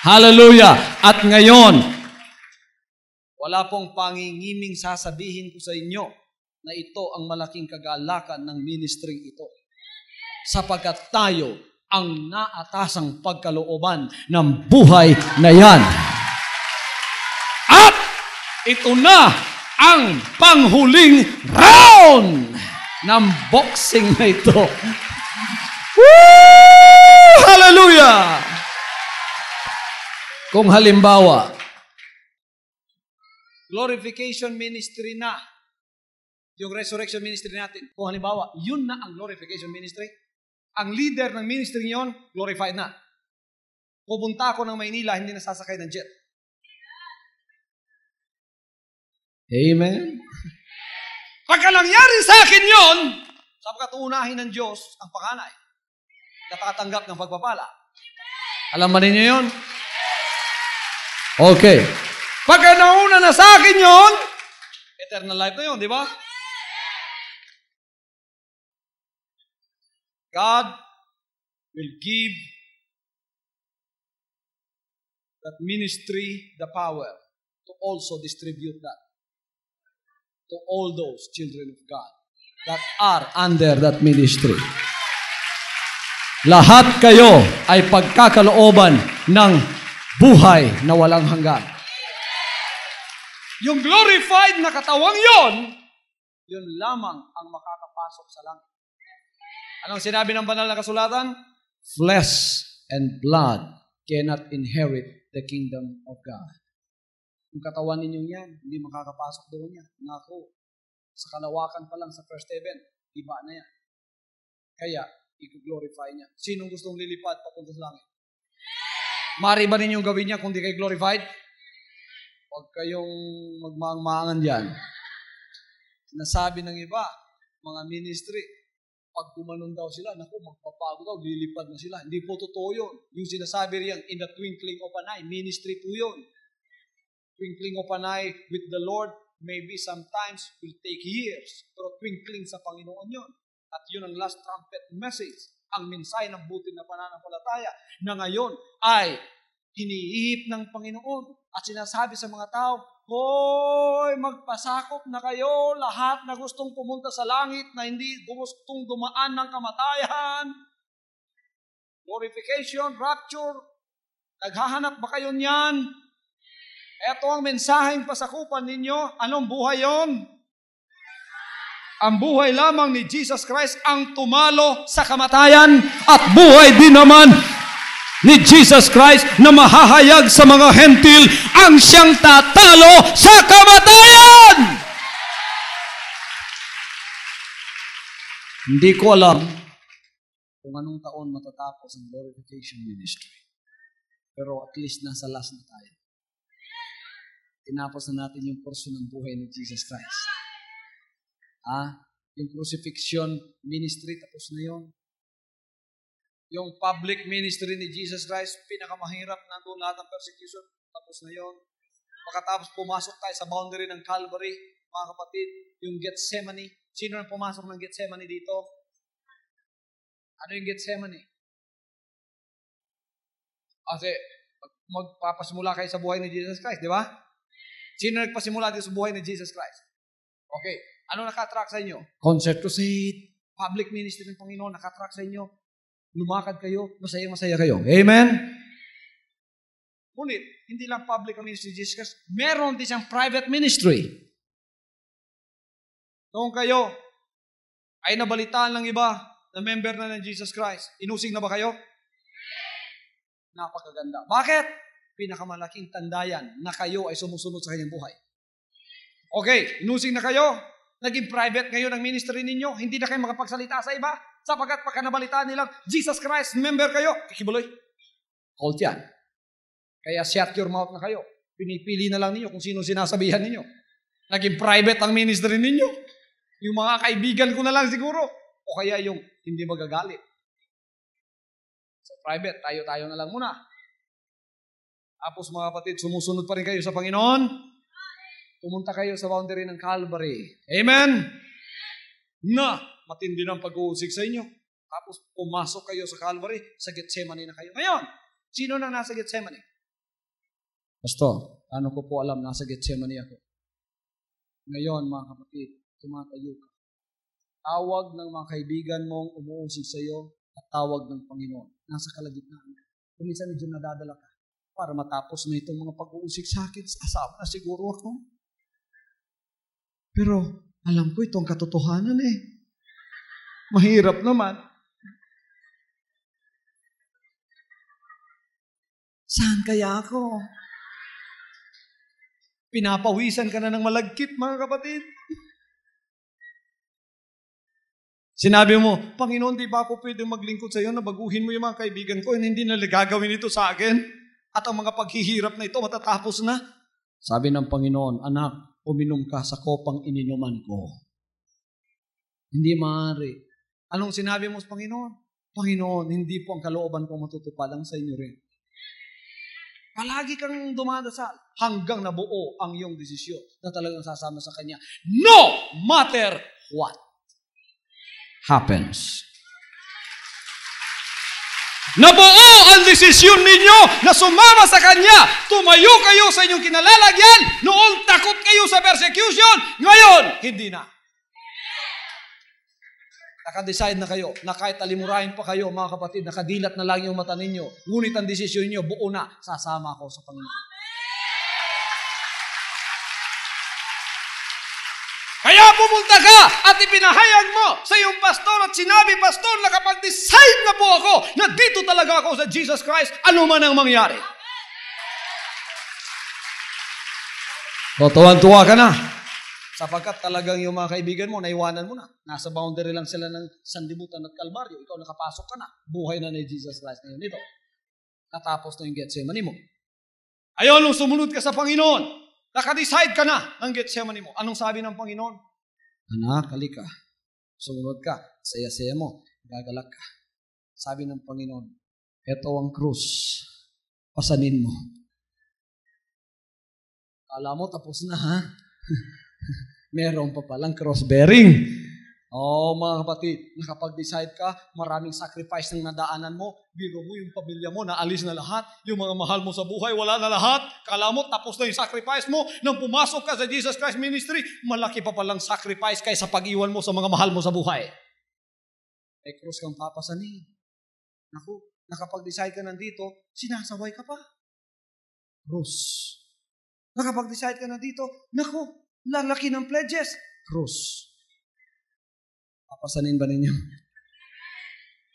Hallelujah! At ngayon, wala pong pangingiming sasabihin ko sa inyo na ito ang malaking kagalakan ng ministry ito. Sapagkat tayo ang naatasang pagkalooban ng buhay na yan. At ito na ang panghuling round ng boxing na ito. Woo! Hallelujah! Kung halimbawa, glorification ministry na, yung resurrection ministry natin, kung halimbawa, yun na ang glorification ministry, ang leader ng ministry niyon, glorified na. Pupunta ako ng Maynila, hindi nasasakay ng jet. Amen? Pagka nangyari sa akin yun, sapagkat uunahin ng Diyos ang panganay, natatanggap ng pagpapala. Alam ba ninyo yun? Okay. Pagka nauna na sa akin yun, eternal life na yun, di ba? God will give that ministry the power to also distribute that to all those children of God that are under that ministry. Lahat kayo ay pagkakalooban ng buhay na walang hanggan. Yung glorified na katawang yun lamang ang makakapasok sa langit. Anong sinabi ng banal na kasulatan? Flesh and blood cannot inherit the kingdom of God. Yung katawan ninyong yan, hindi makakapasok doon yan. Nako, sa kalawakan pa lang sa first heaven, iba na yan. Kaya, i-glorify niya. Sinong gustong lilipad papunta sa langit? Mari ba ninyong gawin niya kung di kayo glorified? Huwag kayong magmaang-maangan dyan. Sinasabi ng iba, mga ministry, pag gumanon daw sila, naku, magpapago daw, lilipad na sila. Hindi po totoo yun. Yung sinasabi riyan, in the twinkling of an eye, ministry po yun. Twinkling of an eye with the Lord, maybe sometimes will take years. Pero twinkling sa Panginoon yun. At yun ang last trumpet message. Ang mensahe ng buti na pananampalataya na ngayon ay iniihip ng Panginoon at sinasabi sa mga tao, hoy, magpasakop na kayo lahat na gustong pumunta sa langit na hindi gustong dumaan ng kamatayan. Glorification, rapture, naghahanap ba kayo niyan? Ito ang mensaheng pasakupan ninyo. Anong buhay yon? Ang buhay lamang ni Jesus Christ ang tumalo sa kamatayan at buhay din naman ni Jesus Christ na mahahayag sa mga hentil ang siyang tatalo sa kamatayan. Hindi ko alam kung anong taon matatapos ang glorification ministry. Pero at least nasa last na tayo. Tinapos na natin yung portion ng buhay ni Jesus Christ. Yung crucifixion ministry, tapos na yun. Yung public ministry ni Jesus Christ, pinakamahirap, nandun lahat ng persecution, tapos na yun. Pagkatapos pumasok tayo sa boundary ng Calvary, mga kapatid, yung Gethsemane. Sino nang pumasok ng Gethsemane dito? Ano yung Gethsemane? Kasi magpapasimula kayo sa buhay ni Jesus Christ, di ba? Sino nagpasimula dito sa buhay ni Jesus Christ? Okay. Ano naka-attract sa inyo? Concert crusade, public ministry ng Panginoon, naka-attract sa inyo. Lumakad kayo, masaya-masaya kayo. Amen? Ngunit, hindi lang public ministry ni Jesus Christ, meron din siyang private ministry. Noong kayo ay nabalitaan ng iba na member na ng Jesus Christ, inusig na ba kayo? Napakaganda. Bakit? Pinakamalaking tandayan na kayo ay sumusunod sa kanyang buhay. Okay, inusig na kayo, naging private ngayon ang ministry ninyo, hindi na kayo makapagsalita sa iba, sapagkat pagka nabalitaan nilang, Jesus Christ, member kayo, kikibuloy. Called yan. Kaya shut your mouth na kayo. Pinipili na lang ninyo kung sino sinasabihan ninyo. Naging private ang ministry ninyo. Yung mga kaibigan ko na lang siguro. O kaya yung hindi magagalit. So private, tayo-tayo na lang muna. Tapos mga kapatid, sumusunod pa rin kayo sa Panginoon. Pumunta kayo sa boundary ng Calvary. Amen? Na, matindi ng pag-uusig sa inyo. Tapos pumasok kayo sa Calvary, sa Gethsemane na kayo. Ngayon, sino na nasa Gethsemane? Pastor, ano ko po alam, nasa Gethsemane ako. Ngayon, mga kapatid, tumatayo ka. Tawag ng mga kaibigan mong umuusig sa iyo at tawag ng Panginoon. Nasa kalagitnaan ka. Kuminsan medyo nadadala ka. Para matapos na itong mga pag-uusig sa akin, asama na siguro ako. Pero, alam ko itong katotohanan eh. Mahirap naman. Saan kaya ako? Pinapawisan ka na ng malagkit, mga kapatid. Sinabi mo, Panginoon, di ba ako pwedeng maglingkod sa iyo na baguhin mo yung mga kaibigan ko and hindi na gagawin ito sa akin? At ang mga paghihirap na ito matatapos na. Sabi ng Panginoon, anak, uminom ka sa kopang ininuman ko. Hindi maaari. Anong sinabi mo sa Panginoon? Panginoon, hindi po ang kalooban ko matutupad ang sa inyo rin. Palagi kang dumadasal hanggang nabuo ang iyong desisyon na talagang sasama sa Kanya. No matter what happens. Nabuo ang desisyon ninyo na sumama sa Kanya. Tumayo kayo sa inyong kinalalagyan. Noong takot kayo sa persecution. Ngayon, hindi na. Naka-decide na kayo na kahit alimurahin pa kayo, mga kapatid, nakadilat na lang yung mata ninyo. Ngunit ang desisyon niyo, buo na, sasama ako sa Panginoon. Kaya pumunta ka at ipinahayag mo sa iyong pastor at sinabi, pastor, nakapag-decide na po ako na dito talaga ako sa Jesus Christ, ano man ang mangyari. Tuwan-tuwa ka na. Sapagkat talagang yung mga kaibigan mo, naiwanan mo na. Nasa boundary lang sila ng sandibutan at kalbaryo. Ikaw nakapasok ka na. Buhay na ni Jesus Christ ngayon dito. Natapos na yung Gethsemane mo. Ayaw nung sumunod ka sa Panginoon. Nakadecide ka na ng Gethsemane mo. Anong sabi ng Panginoon? Anak, halika. Sumunod ka. Saya-saya mo. Gagalak ka. Sabi ng Panginoon, eto ang krus. Pasanin mo. Kala mo tapos na, ha? Meron pa palang cross-bearing. Mga kapatid, nakapag-decide ka, maraming sacrifice ng nadaanan mo, biro mo yung pamilya mo, naalis na lahat, yung mga mahal mo sa buhay, wala na lahat, kala mo, tapos na yung sacrifice mo, nang pumasok ka sa Jesus Christ Ministry, malaki pa palang sacrifice kaysa pag-iwan mo sa mga mahal mo sa buhay. May cross kang papasanin. Naku, nakapag-decide ka nandito, sinasaway ka pa. Cross. Nakapag-decide ka nandito, naku, lalaki ng pledges. Cross. Papasanin ba ninyo?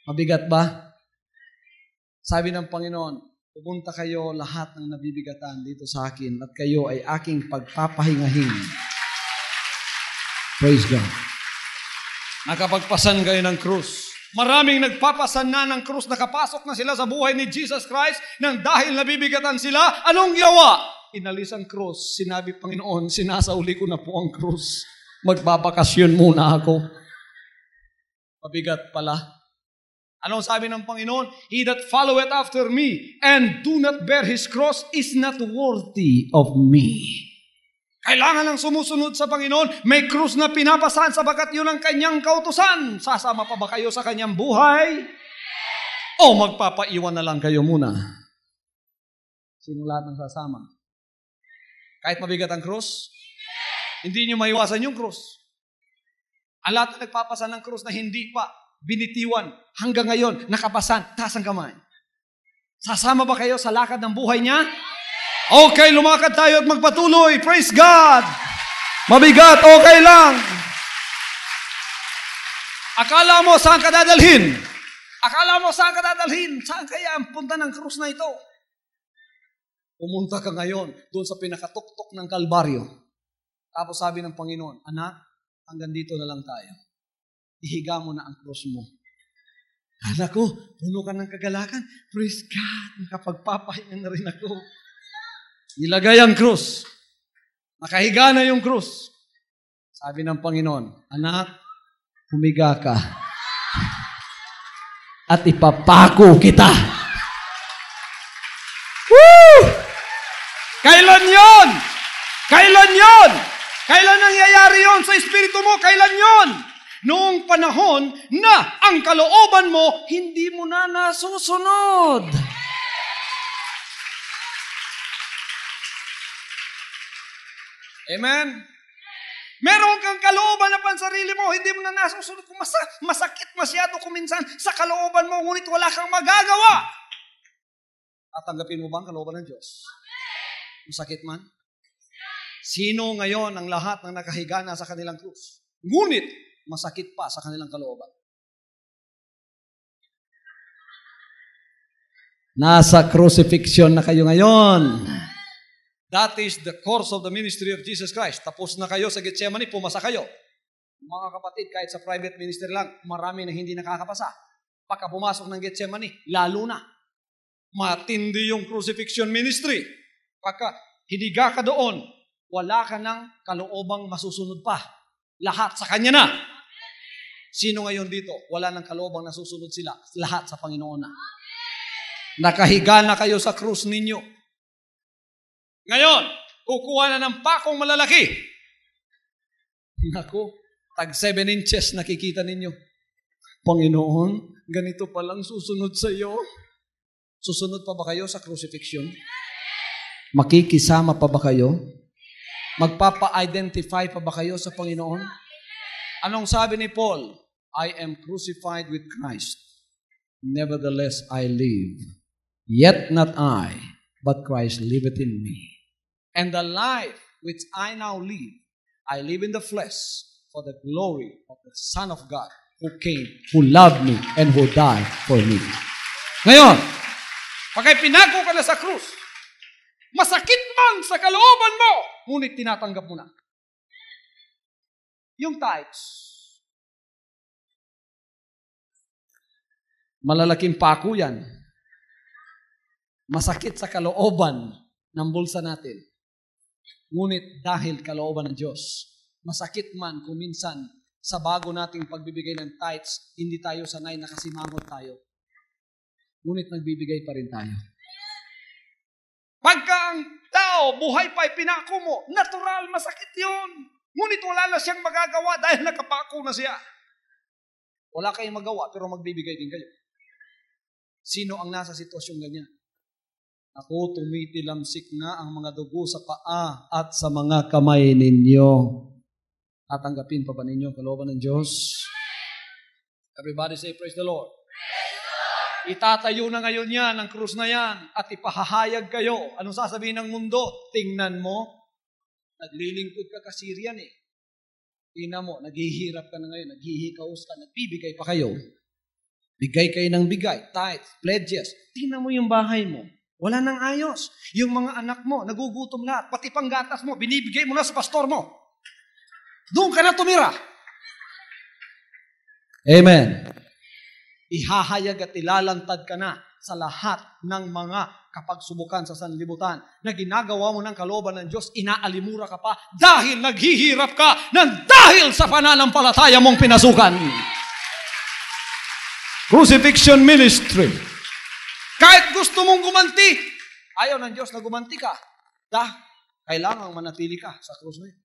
Mabigat ba? Sabi ng Panginoon, pupunta kayo lahat ng nabibigatan dito sa akin at kayo ay aking pagpapahingahin. Praise God. Nakapagpasan kayo ng krus. Maraming nagpapasan na ng krus, nakapasok na sila sa buhay ni Jesus Christ nang dahil nabibigatan sila, anong ginawa? Inalis ang krus. Sinabi, Panginoon, sinasauli ko na po ang krus. Magbabakasyon muna ako. Mabigat pala. Anong sabi ng Panginoon? He that followeth after me and do not bear his cross is not worthy of me. Kailangan lang sumusunod sa Panginoon. May krus na pinapasan sabagat yun ang kanyang kautusan. Sasama pa ba kayo sa kanyang buhay? O magpapaiwan na lang kayo muna? Sino lahat ng sasama? Kahit mabigat ang krus, hindi nyo maiwasan yung krus. Ang lahat na nagpapasan ng krus na hindi pa binitiwan hanggang ngayon, nakapasan, taas ang kamay. Sasama ba kayo sa lakad ng buhay niya? Okay, lumakad tayo at magpatuloy. Praise God! Mabigat, okay lang. Akala mo saan ka dadalhin? Akala mo saan ka dadalhin? Saan kaya ang punta ng krus na ito? Pumunta ka ngayon doon sa pinakatuktok ng Kalbaryo. Tapos sabi ng Panginoon, anak, hanggang dito na lang tayo. Ihiga mo na ang krus mo. Anak ko, puno ka ng kagalakan. Praise God, nakapagpapahinga na rin ako. Nilagay ang krus. Nakahiga na yung krus. Sabi ng Panginoon, anak, humiga ka. At ipapako kita. Woo! Kailan yon? Kailan yon? Kailan nangyayari yon sa espiritu mo? Kailan yon? Noong panahon na ang kalooban mo, hindi mo na nasusunod. Amen? Meron kang kalooban na pansarili mo, hindi mo na nasusunod. Kung masakit masyado kuminsan sa kalooban mo, ngunit wala kang magagawa. Tatanggapin mo ba ang kalooban ng Diyos? Masakit man? Sino ngayon ang lahat ng nakahiga na sa kanilang krus? Ngunit, masakit pa sa kanilang kalooban. Nasa crucifixion na kayo ngayon. That is the course of the ministry of Jesus Christ. Tapos na kayo sa Gethsemane, pumasa kayo. Mga kapatid, kahit sa private ministry lang, marami na hindi nakakapasa. Pagka pumasok ng Gethsemane, lalo na. Matindi yung crucifixion ministry. Pagka hiniga ka doon, wala ka ng kaloobang masusunod pa. Lahat sa Kanya na. Sino ngayon dito? Wala ng kaloobang nasusunod sila. Lahat sa Panginoon na. Nakahiga na kayo sa krus ninyo. Ngayon, kukuha na ng pakong malalaki. Naku, tag 7 inches nakikita ninyo. Panginoon, ganito palang susunod sa iyo. Susunod pa ba kayo sa crucifixion? Makikisama pa ba kayo? Magpapa-identify pa ba kayo sa Panginoon? Anong sabi ni Paul? I am crucified with Christ. Nevertheless, I live. Yet not I, but Christ liveth in me. And the life which I now live, I live in the flesh for the glory of the Son of God who came, who loved me, and who died for me. Ngayon, pagka pinako ka na sa krus, masakit man sa kalooban mo, ngunit tinatanggap mo na. Yung tithes, malalaking pako yan. Masakit sa kalooban ng bulsa natin. Ngunit dahil kalooban ng Diyos, masakit man kung minsan sa bago nating pagbibigay ng tithes, hindi tayo sanay, nakasimangot tayo. Ngunit nagbibigay pa rin tayo. Pagka ang tao, buhay pa, pinako mo, natural, masakit yun. Ngunit wala na siyang magagawa dahil nakapako na siya. Wala kayong magawa, pero magbibigay din kayo. Sino ang nasa sitwasyong ganyan? Ako, tumitilamsik na ang mga dugo sa paa at sa mga kamay ninyo. Tatanggapin pa ba ninyo ang kalooban ng Diyos? Everybody say, praise the Lord. Itatayo na ngayon yan, ang krus na yan, at ipahahayag kayo. Anong sasabihin ng mundo? Tingnan mo, naglilingkod ka kasi riyan eh. Tingnan mo, naghihirap ka na ngayon, naghihikaos ka, nagbibigay pa kayo. Bigay kayo ng bigay, tithe, pledges. Tingnan mo yung bahay mo. Wala nang ayos. Yung mga anak mo, nagugutom lahat. Pati panggatas mo, binibigay mo na sa pastor mo. Doon ka na tumira. Amen. Ihahayag at ilalantad ka na sa lahat ng mga kapagsubukan sa sanlibutan na ginagawa mo ng kalooban ng Diyos, inaalimura ka pa dahil naghihirap ka ng dahil sa pananampalataya mong pinasukan. Crucifixion ministry. Kahit gusto mong gumanti, ayaw ng Diyos na gumanti ka. Kailangan manatili ka sa krus na yun.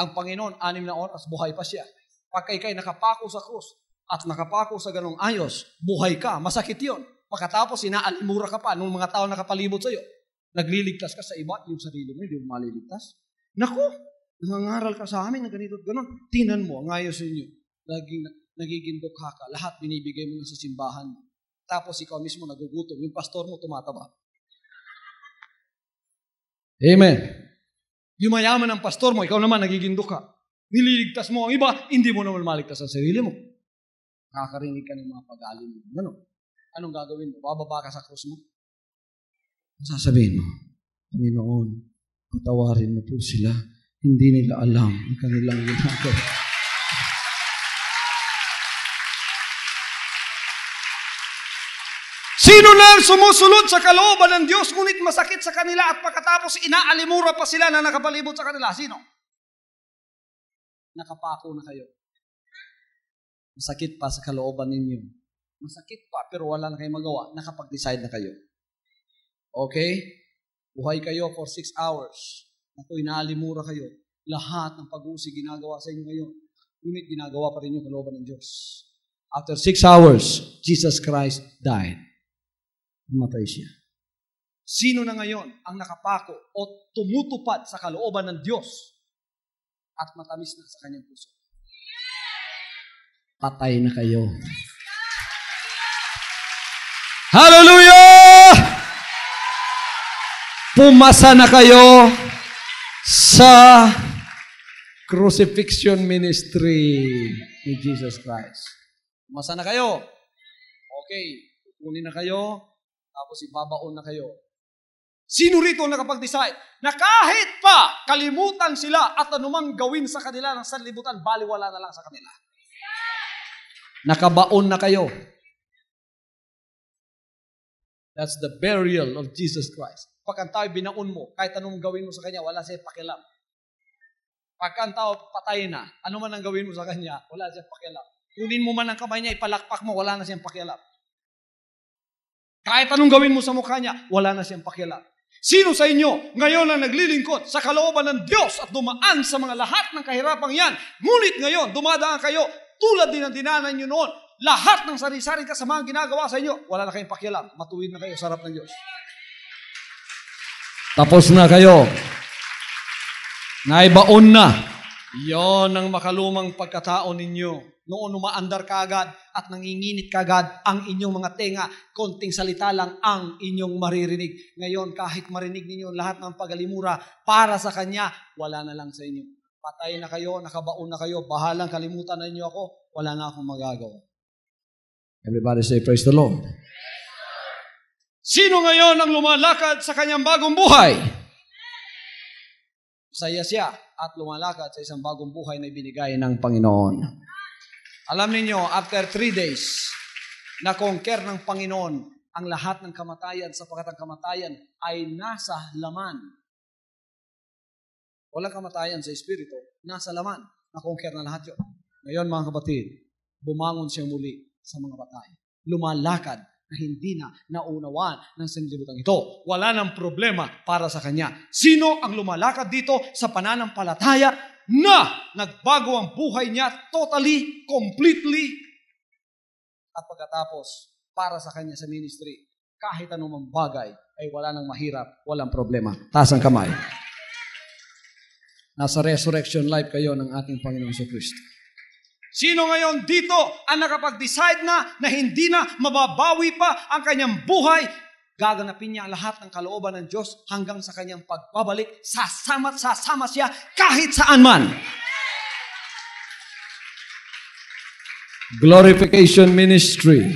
Ang Panginoon, 6 na oras, buhay pa siya. Pagka ikay nakapako sa krus at nakapako sa ganong ayos, buhay ka, masakit yun. Pagkatapos, inaalimura ka pa nung mga tao nakapalibot sa iyo. Nagliligtas ka sa iba, yung sarili mo, hindi mo maliligtas. Naku, nangangaral ka sa amin na ganito at ganon. Tingnan mo, ang ayos sa inyo. Nagiging dukha ka. Lahat binibigay mo na sa simbahan mo. Tapos ikaw mismo nagugutom. Yung pastor mo tumataba. Amen. Yung mayaman ng pastor mo, ikaw naman nagiging dukha. Nililigtas mo ang iba, hindi mo naman maligtas ang sarili mo. Nakakarinig ka ng mga pag-aalim mo. Ganon. Anong gagawin mo? Bababa ka sa krus mo? Sasabihin mo, Panginoon, patawarin mo po sila. Hindi nila alam ang kanilang ginagawa. Sino na sumusunod sa kalooban ng Diyos, ngunit masakit sa kanila at pagkatapos inaalimura pa sila na nakapalibot sa kanila? Sino? Nakapako na kayo. Masakit pa sa kalooban ninyo. Masakit pa, pero wala na kayong magawa. Nakapag-decide na kayo. Okay? Buhay kayo for 6 hours. Ako, inaalimura kayo. Lahat ng pag-uusig ginagawa sa inyo ngayon. Ngunit ginagawa pa rin yung kalooban ng Diyos. After 6 hours, Jesus Christ died. Namatay siya. Sino na ngayon ang nakapako o tumutupad sa kalooban ng Diyos at matamis na sa kanyang puso? Patay na kayo. Hallelujah! Pumasa na kayo sa crucifixion ministry ni Jesus Christ. Pumasa na kayo. Okay, kunin na kayo. Tapos ibabaon na kayo. Sino rito nakapag-decide na kahit pa kalimutan sila at anumang gawin sa kanila ng sanlibutan, baliwala na lang sa kanila? Nakabaon na kayo. That's the burial of Jesus Christ. Pagka ang tao binaon mo, kahit anong gawin mo sa kanya, wala siyang pakialam. Pagka ang tao patay na, ano man ang gawin mo sa kanya, wala siyang pakialam. Kunin mo man ang kamay niya, ipalakpak mo, wala na siyang pakialam. Kahit anong gawin mo sa mukha niya, wala na siyang pakialam. Sino sa inyo ngayon ang naglilingkod sa kalooban ng Diyos at dumaan sa mga lahat ng kahirapang yan? Ngunit ngayon, dumadaan kayo tulad din ang dinanan nyo noon. Lahat ng sari-sari kasamaang ginagawa sa inyo, wala na kayong pakialam. Matuwid na kayo sa harap ng Diyos. Tapos na kayo. Naibaon na. Yon ang makalumang pagkatao ninyo. Noon umaandar ka agad at nanginginit ka agad ang inyong mga tenga. Konting salita lang ang inyong maririnig. Ngayon, kahit marinig ninyo lahat ng pagalimura para sa Kanya, wala na lang sa inyo. Patay na kayo, nakabaon na kayo, bahalang kalimutan na ninyo ako, wala na akong magagawa. Everybody say, praise the Lord. Sino ngayon ang lumalakad sa kanyang bagong buhay? Masaya siya at lumalakad sa isang bagong buhay na ibinigay ng Panginoon. Alam niyo, after 3 days, na-conquer ng Panginoon ang lahat ng kamatayan sapagkat ang kamatayan ay nasa laman. Walang kamatayan sa espiritu, nasa laman. Na-conquer na lahat yun. Ngayon mga kapatid, bumangon siya muli sa mga patay. Lumalakad na hindi na naunawaan ng sanlibutan ito. Wala nang problema para sa kanya. Sino ang lumalakad dito sa pananampalataya na nagbago ang buhay niya totally, completely, at pagkatapos para sa kanya sa ministry, kahit anumang bagay ay wala nang mahirap, walang problema. Taas ang kamay. Nasa resurrection life kayo ng ating Panginoon Kristo. Sino ngayon dito ang nakapag-decide na hindi na mababawi pa ang kanyang buhay? Gaganapin niya ang lahat ng kalooban ng Diyos hanggang sa kanyang pagbabalik. Sasama siya kahit saan man. Glorification ministry.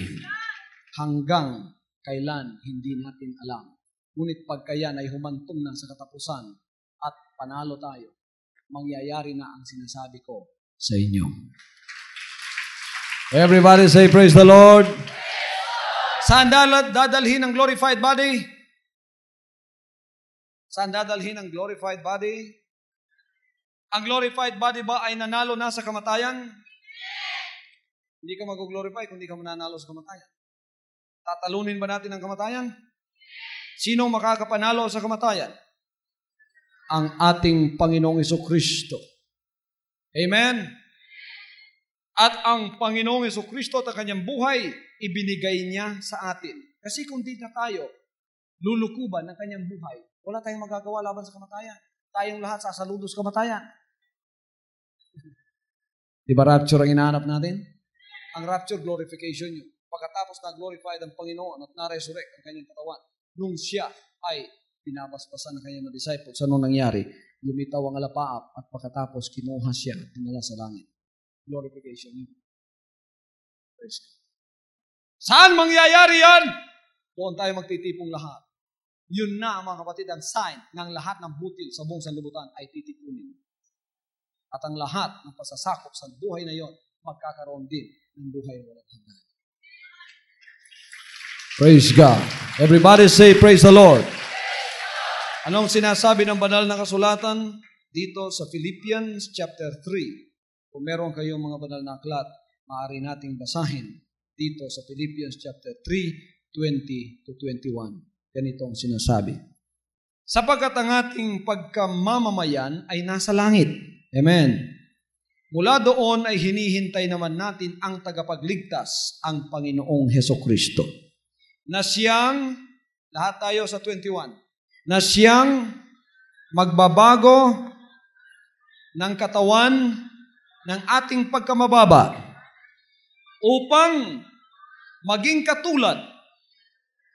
Hanggang kailan, hindi natin alam. Ngunit pagkayan ay humantong na sa katapusan at panalo tayo, mangyayari na ang sinasabi ko sa inyo. Everybody say, praise the Lord. Saan dadalhin ang glorified body? Saan dadalhin ang glorified body? Ang glorified body ba ay nanalo na sa kamatayan? Hindi ka mag-glorify kung hindi ka mananalo sa kamatayan. Tatalunin ba natin ang kamatayan? Sino makakapanalo sa kamatayan? Ang ating Panginoong Jesucristo. Amen? At ang Panginoong Jesucristo at ang kanyang buhay, ibinigay niya sa atin. Kasi kung di na tayo lulukuban ng kanyang buhay, wala tayong magagawa laban sa kamatayan. Tayong lahat sasaludo sa kamatayan. Di ba rapture ang hinahanap natin? Ang rapture, glorification yun. Pagkatapos na glorified ang Panginoon at na-resurrect ang kanyang katawan, nung siya ay pinabasbasan ng kanyang disciples, anong nangyari? Lumitaw ang alapaap at pagkatapos kinuha siya at dinala sa langit. Glorification yun. Praise God. Saan mangyayari yan? Doon tayo magtitipong lahat. Yun na, mga kapatid, ang sign ng lahat ng butil sa buong sanlibutan ay titipunin. At ang lahat ng pasasakop sa buhay na yon, magkakaroon din ng buhay na walang hanggan. Praise God. Everybody say, praise the Lord. Anong sinasabi ng banal na kasulatan dito sa Philippians chapter 3? Kung meron kayong mga banal na aklat, maaari nating basahin dito sa Philippians chapter 3, 20 to 21. Ganitong sinasabi. Sapagkat ang ating pagkamamamayan ay nasa langit. Amen. Mula doon ay hinihintay naman natin ang tagapagligtas, ang Panginoong Hesukristo. Na siyang, lahat tayo sa 21, na siyang magbabago ng katawan ng ating pagkamababa upang maging katulad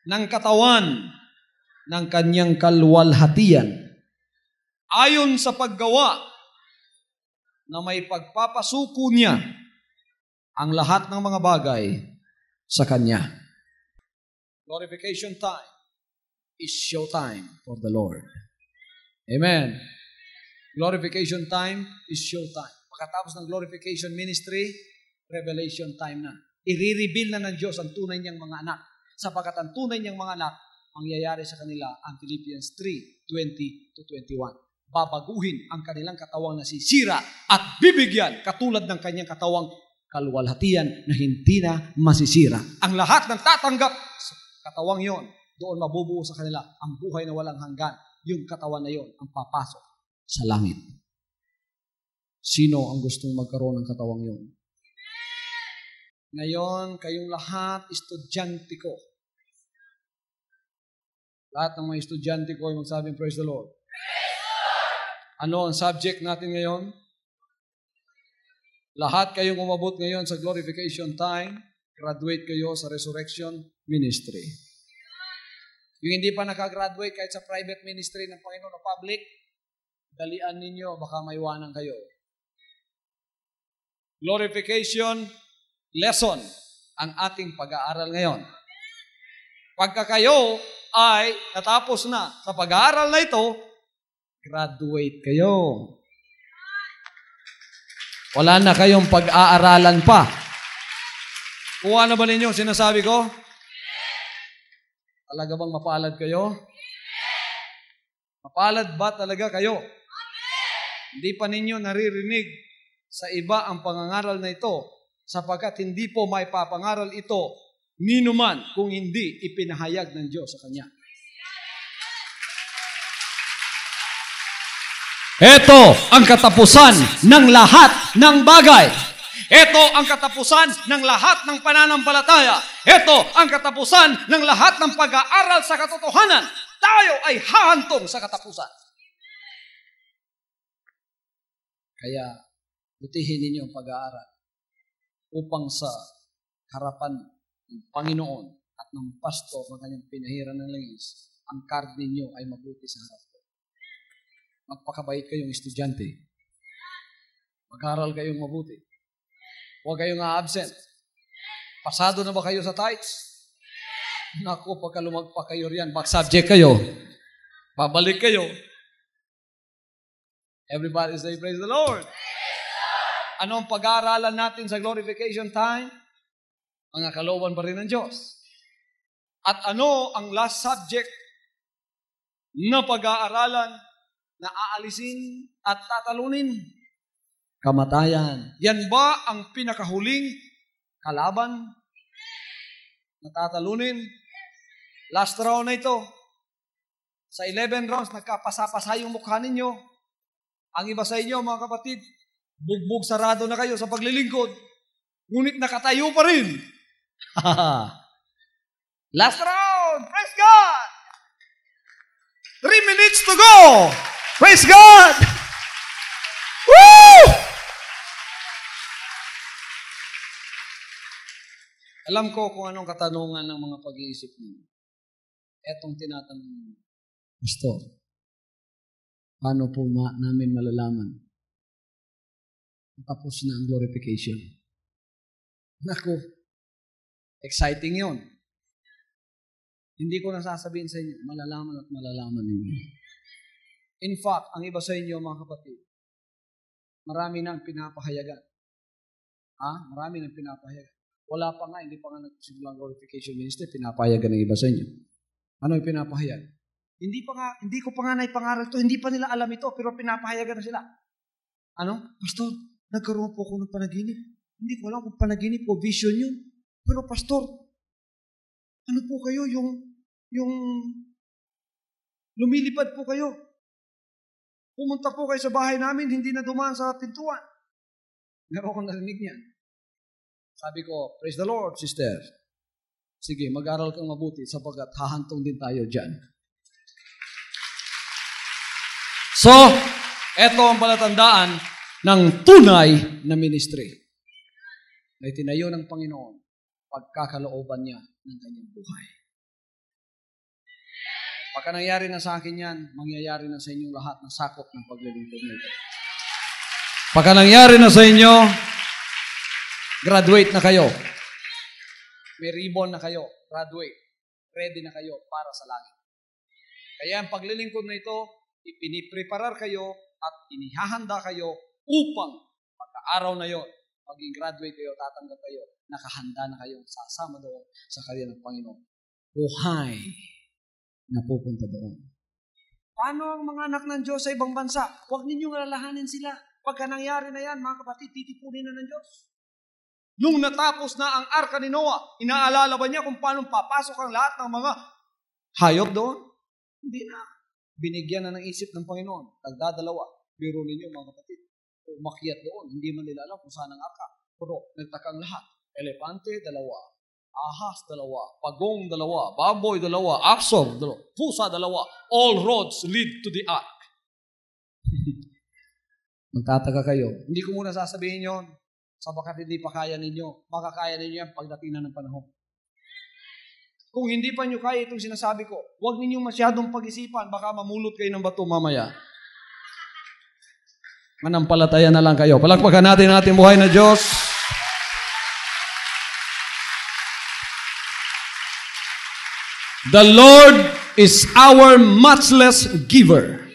ng katawan ng kanyang kaluwalhatian ayon sa paggawa na may pagpapasuko niya ang lahat ng mga bagay sa kanya. Glorification time is show time for the Lord. Amen. Glorification time is show time. Pagkatapos ng glorification ministry, revelation time na. I-reveal na ng Diyos ang tunay niyang mga anak. Sapagkat ang tunay niyang mga anak, mangyayari sa kanila ang Philippians 3, 20 to 21. Babaguhin ang kanilang katawang nasisira at bibigyan katulad ng kanyang katawang kaluwalhatian na hindi na masisira. Ang lahat ng tatanggap sa katawang yon, doon mabubuo sa kanila ang buhay na walang hanggan. Yung katawan na yon ang papasok sa langit. Sino ang gustong magkaroon ng katawang yon? Ngayon, kayong lahat, estudyante ko. Lahat ng mga estudyante ko ay magsabing, praise the Lord. Ano ang subject natin ngayon? Lahat kayong umabot ngayon sa glorification time, graduate kayo sa resurrection ministry. Yung hindi pa nakagraduate kahit sa private ministry ng Panginoon o public, dalian ninyo, baka maiwanan kayo. Glorification lesson ang ating pag-aaral ngayon. Pagka kayo ay natapos na sa pag-aaral na ito, graduate kayo. Wala na kayong pag-aaralan pa. Kuha na ba ninyo sinasabi ko? Talaga bang mapalad kayo? Mapalad ba talaga kayo? Hindi pa ninyo naririnig sa iba ang pangangaral na ito sapagkat hindi po may papangaral ito ninuman kung hindi ipinahayag ng Diyos sa Kanya. Ito ang katapusan ng lahat ng bagay. Ito ang katapusan ng lahat ng pananampalataya. Ito ang katapusan ng lahat ng pag-aaral sa katotohanan. Tayo ay hahantong sa katapusan. Kaya, butihin ninyo ang pag-aaral upang sa harapan ng Panginoon at ng pastor na kanyang pinahiran ng langis, ang card ninyo ay mabuti sa harap ko. Magpakabait kayong estudyante. Mag-aral kayong mabuti. Huwag kayong absent. Pasado na ba kayo sa tithes? Naku, pagka lumagpa kayo riyan, back subject kayo. Babalik kayo. Everybody say, praise the Lord. Ano ang pag-aaralan natin sa glorification time? Ang kalooban pa rin ng Diyos. At ano ang last subject na pag-aaralan na aalisin at tatalunin? Kamatayan. Yan ba ang pinakahuling kalaban na tatalunin? Last round na ito. Sa 11 rounds, nagkapasa-pasa yung mukha ninyo. Ang iba sa inyo, mga kapatid, bugbog sarado na kayo sa paglilingkod. Ngunit nakatayo pa rin. Last round! Praise God! 3 minutes to go! Praise God! Woo! Alam ko kung anong katanungan ng mga pag-iisip niyo. Etong tinatanong niyo. Pastor, paano po namin malalaman? Tapos na ang glorification. Naku, exciting yun. Hindi ko nasasabihin sa inyo, malalaman at malalaman ninyo. In fact, ang iba sa inyo, mga kapatid, marami nang pinapahayagan. Marami nang pinapahayagan. Wala pa nga, hindi pa nga nagsimula ang glorification ministry, pinapahayagan ng iba sa inyo. Ano yung pinapahayag? Hindi ko pa nga naipangaral to, hindi pa nila alam ito, pero pinapahayagan na sila. Ano? Pastor, nagkaroon po ako ng panaginip. Hindi ko alam kung panaginip o vision yun. Pero pastor, ano po kayo, yung lumilipad po kayo. Pumunta po kayo sa bahay namin, hindi na dumaan sa pintuan. Meron akong narinig niyan. Sabi ko, praise the Lord, sister. Sige, mag-aral kang mabuti sapagkat hahantong din tayo dyan. So, eto ang palatandaan ng tunay na ministry na itinayo ng Panginoon pagkakalooban niya ng kanyang buhay. Pagka nangyari na sa akin yan, mangyayari na sa inyong lahat na sakop ng paglilingkod nito. Pagka nangyari na sa inyo, graduate na kayo. May ribbon na kayo, graduate. Ready na kayo para sa langit. Kaya ang paglilingkod na ito, ipinipreparar kayo at inihahanda kayo upang pagka-araw na yon, maging graduate kayo, tatanggap kayo, nakahanda na kayo, sasama doon sa karya ng Panginoon. Buhay na pupunta doon. Paano ang mga anak ng Diyos sa ibang bansa? Huwag ninyong alalahanin sila. Pagka nangyari na yan, mga kapatid, titipunin na ng Diyos. Nung natapos na ang arka ni Noah, inaalala ba niya kung paano papasok ang lahat ng mga hayop doon? Hindi na. Binigyan na ng isip ng Panginoon. Nagdadalawa. Biro ninyo, mga kapatid. Umakyat doon. Hindi man nila alam kung saan ang arka. Pero nagtakang lahat. Elepante, dalawa. Ahas, dalawa. Pagong, dalawa. Baboy, dalawa. Aksor, dalawa. Pusa, dalawa. All roads lead to the ark. Magtataka kayo. Hindi ko muna sasabihin yon. Sabagat hindi pa kaya ninyo. Makakaya ninyo yan pagdating na ng panahon. Kung hindi pa nyo kaya itong sinasabi ko, huwag ninyong masyadong pag-isipan, baka mamulot kayo ng bato mamaya. Manampalataya na lang kayo. Palakpakan natin ang ating buhay na Diyos. The Lord is our matchless giver.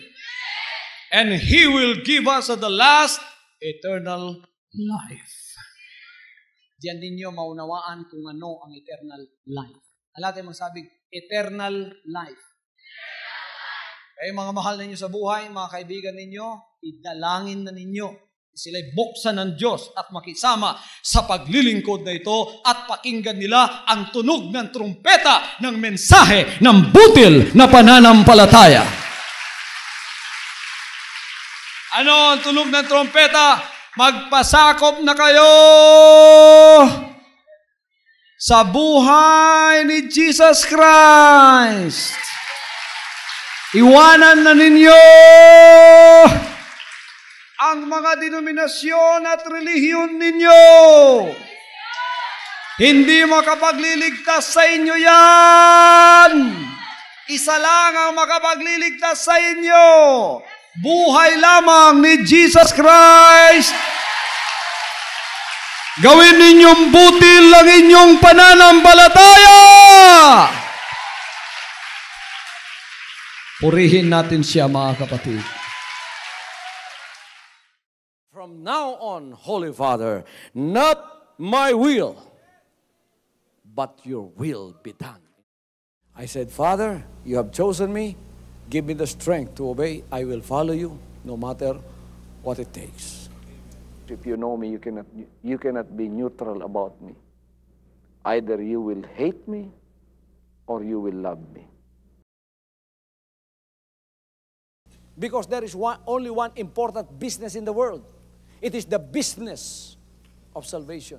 And He will give us at the last eternal life. Diyan ninyo maunawaan kung ano ang eternal life. Alam natin magsabing, eternal life. Kaya mga mahal ninyo sa buhay, mga kaibigan ninyo, idalangin na ninyo. Sila'y buksan ng Diyos at makisama sa paglilingkod na ito at pakinggan nila ang tunog ng trumpeta ng mensahe ng butil na pananampalataya. Ano ang tunog ng trumpeta? Magpasakop na kayo sa buhay ni Jesus Christ. Iwanan na ninyo ang mga denominasyon at relihiyon ninyo. Hindi makapagliligtas sa inyo yan. Isa lang ang makapagliligtas sa inyo. Buhay lamang ni Jesus Christ. Gawin ninyong butil ang inyong pananampalataya. Purihin natin siya, mga kapatid. From now on, Holy Father, not my will, but your will be done. I said, Father, you have chosen me. Give me the strength to obey. I will follow you no matter what it takes. If you know me, you cannot be neutral about me. Either you will hate me or you will love me. Because there is only one important business in the world. It is the business of salvation.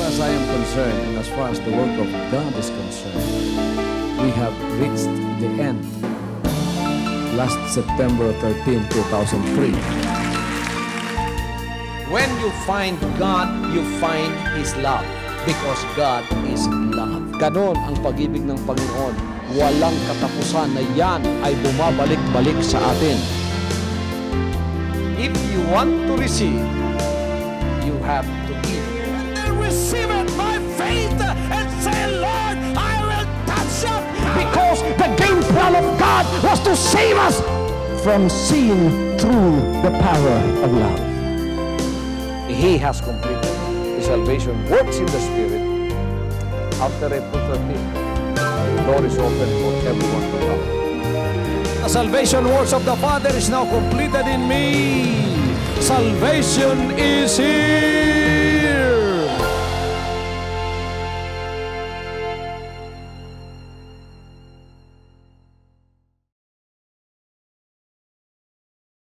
As I am concerned, and as far as the work of God is concerned, we have reached the end. Last September 13, 2003. When you find God, you find His love. Because God is love. Ganon ang pag-ibig ng Panginoon. Walang katapusan na yan ay bumabalik-balik sa atin. If you want to receive, you have to give. Receive it by faith and say, Lord, I will touch up. Because the game plan of God was to save us from sin through the power of love. He has completed the salvation works in the Spirit. After April 13, the door is open for everyone to come. The salvation works of the Father is now completed in me. Salvation is here.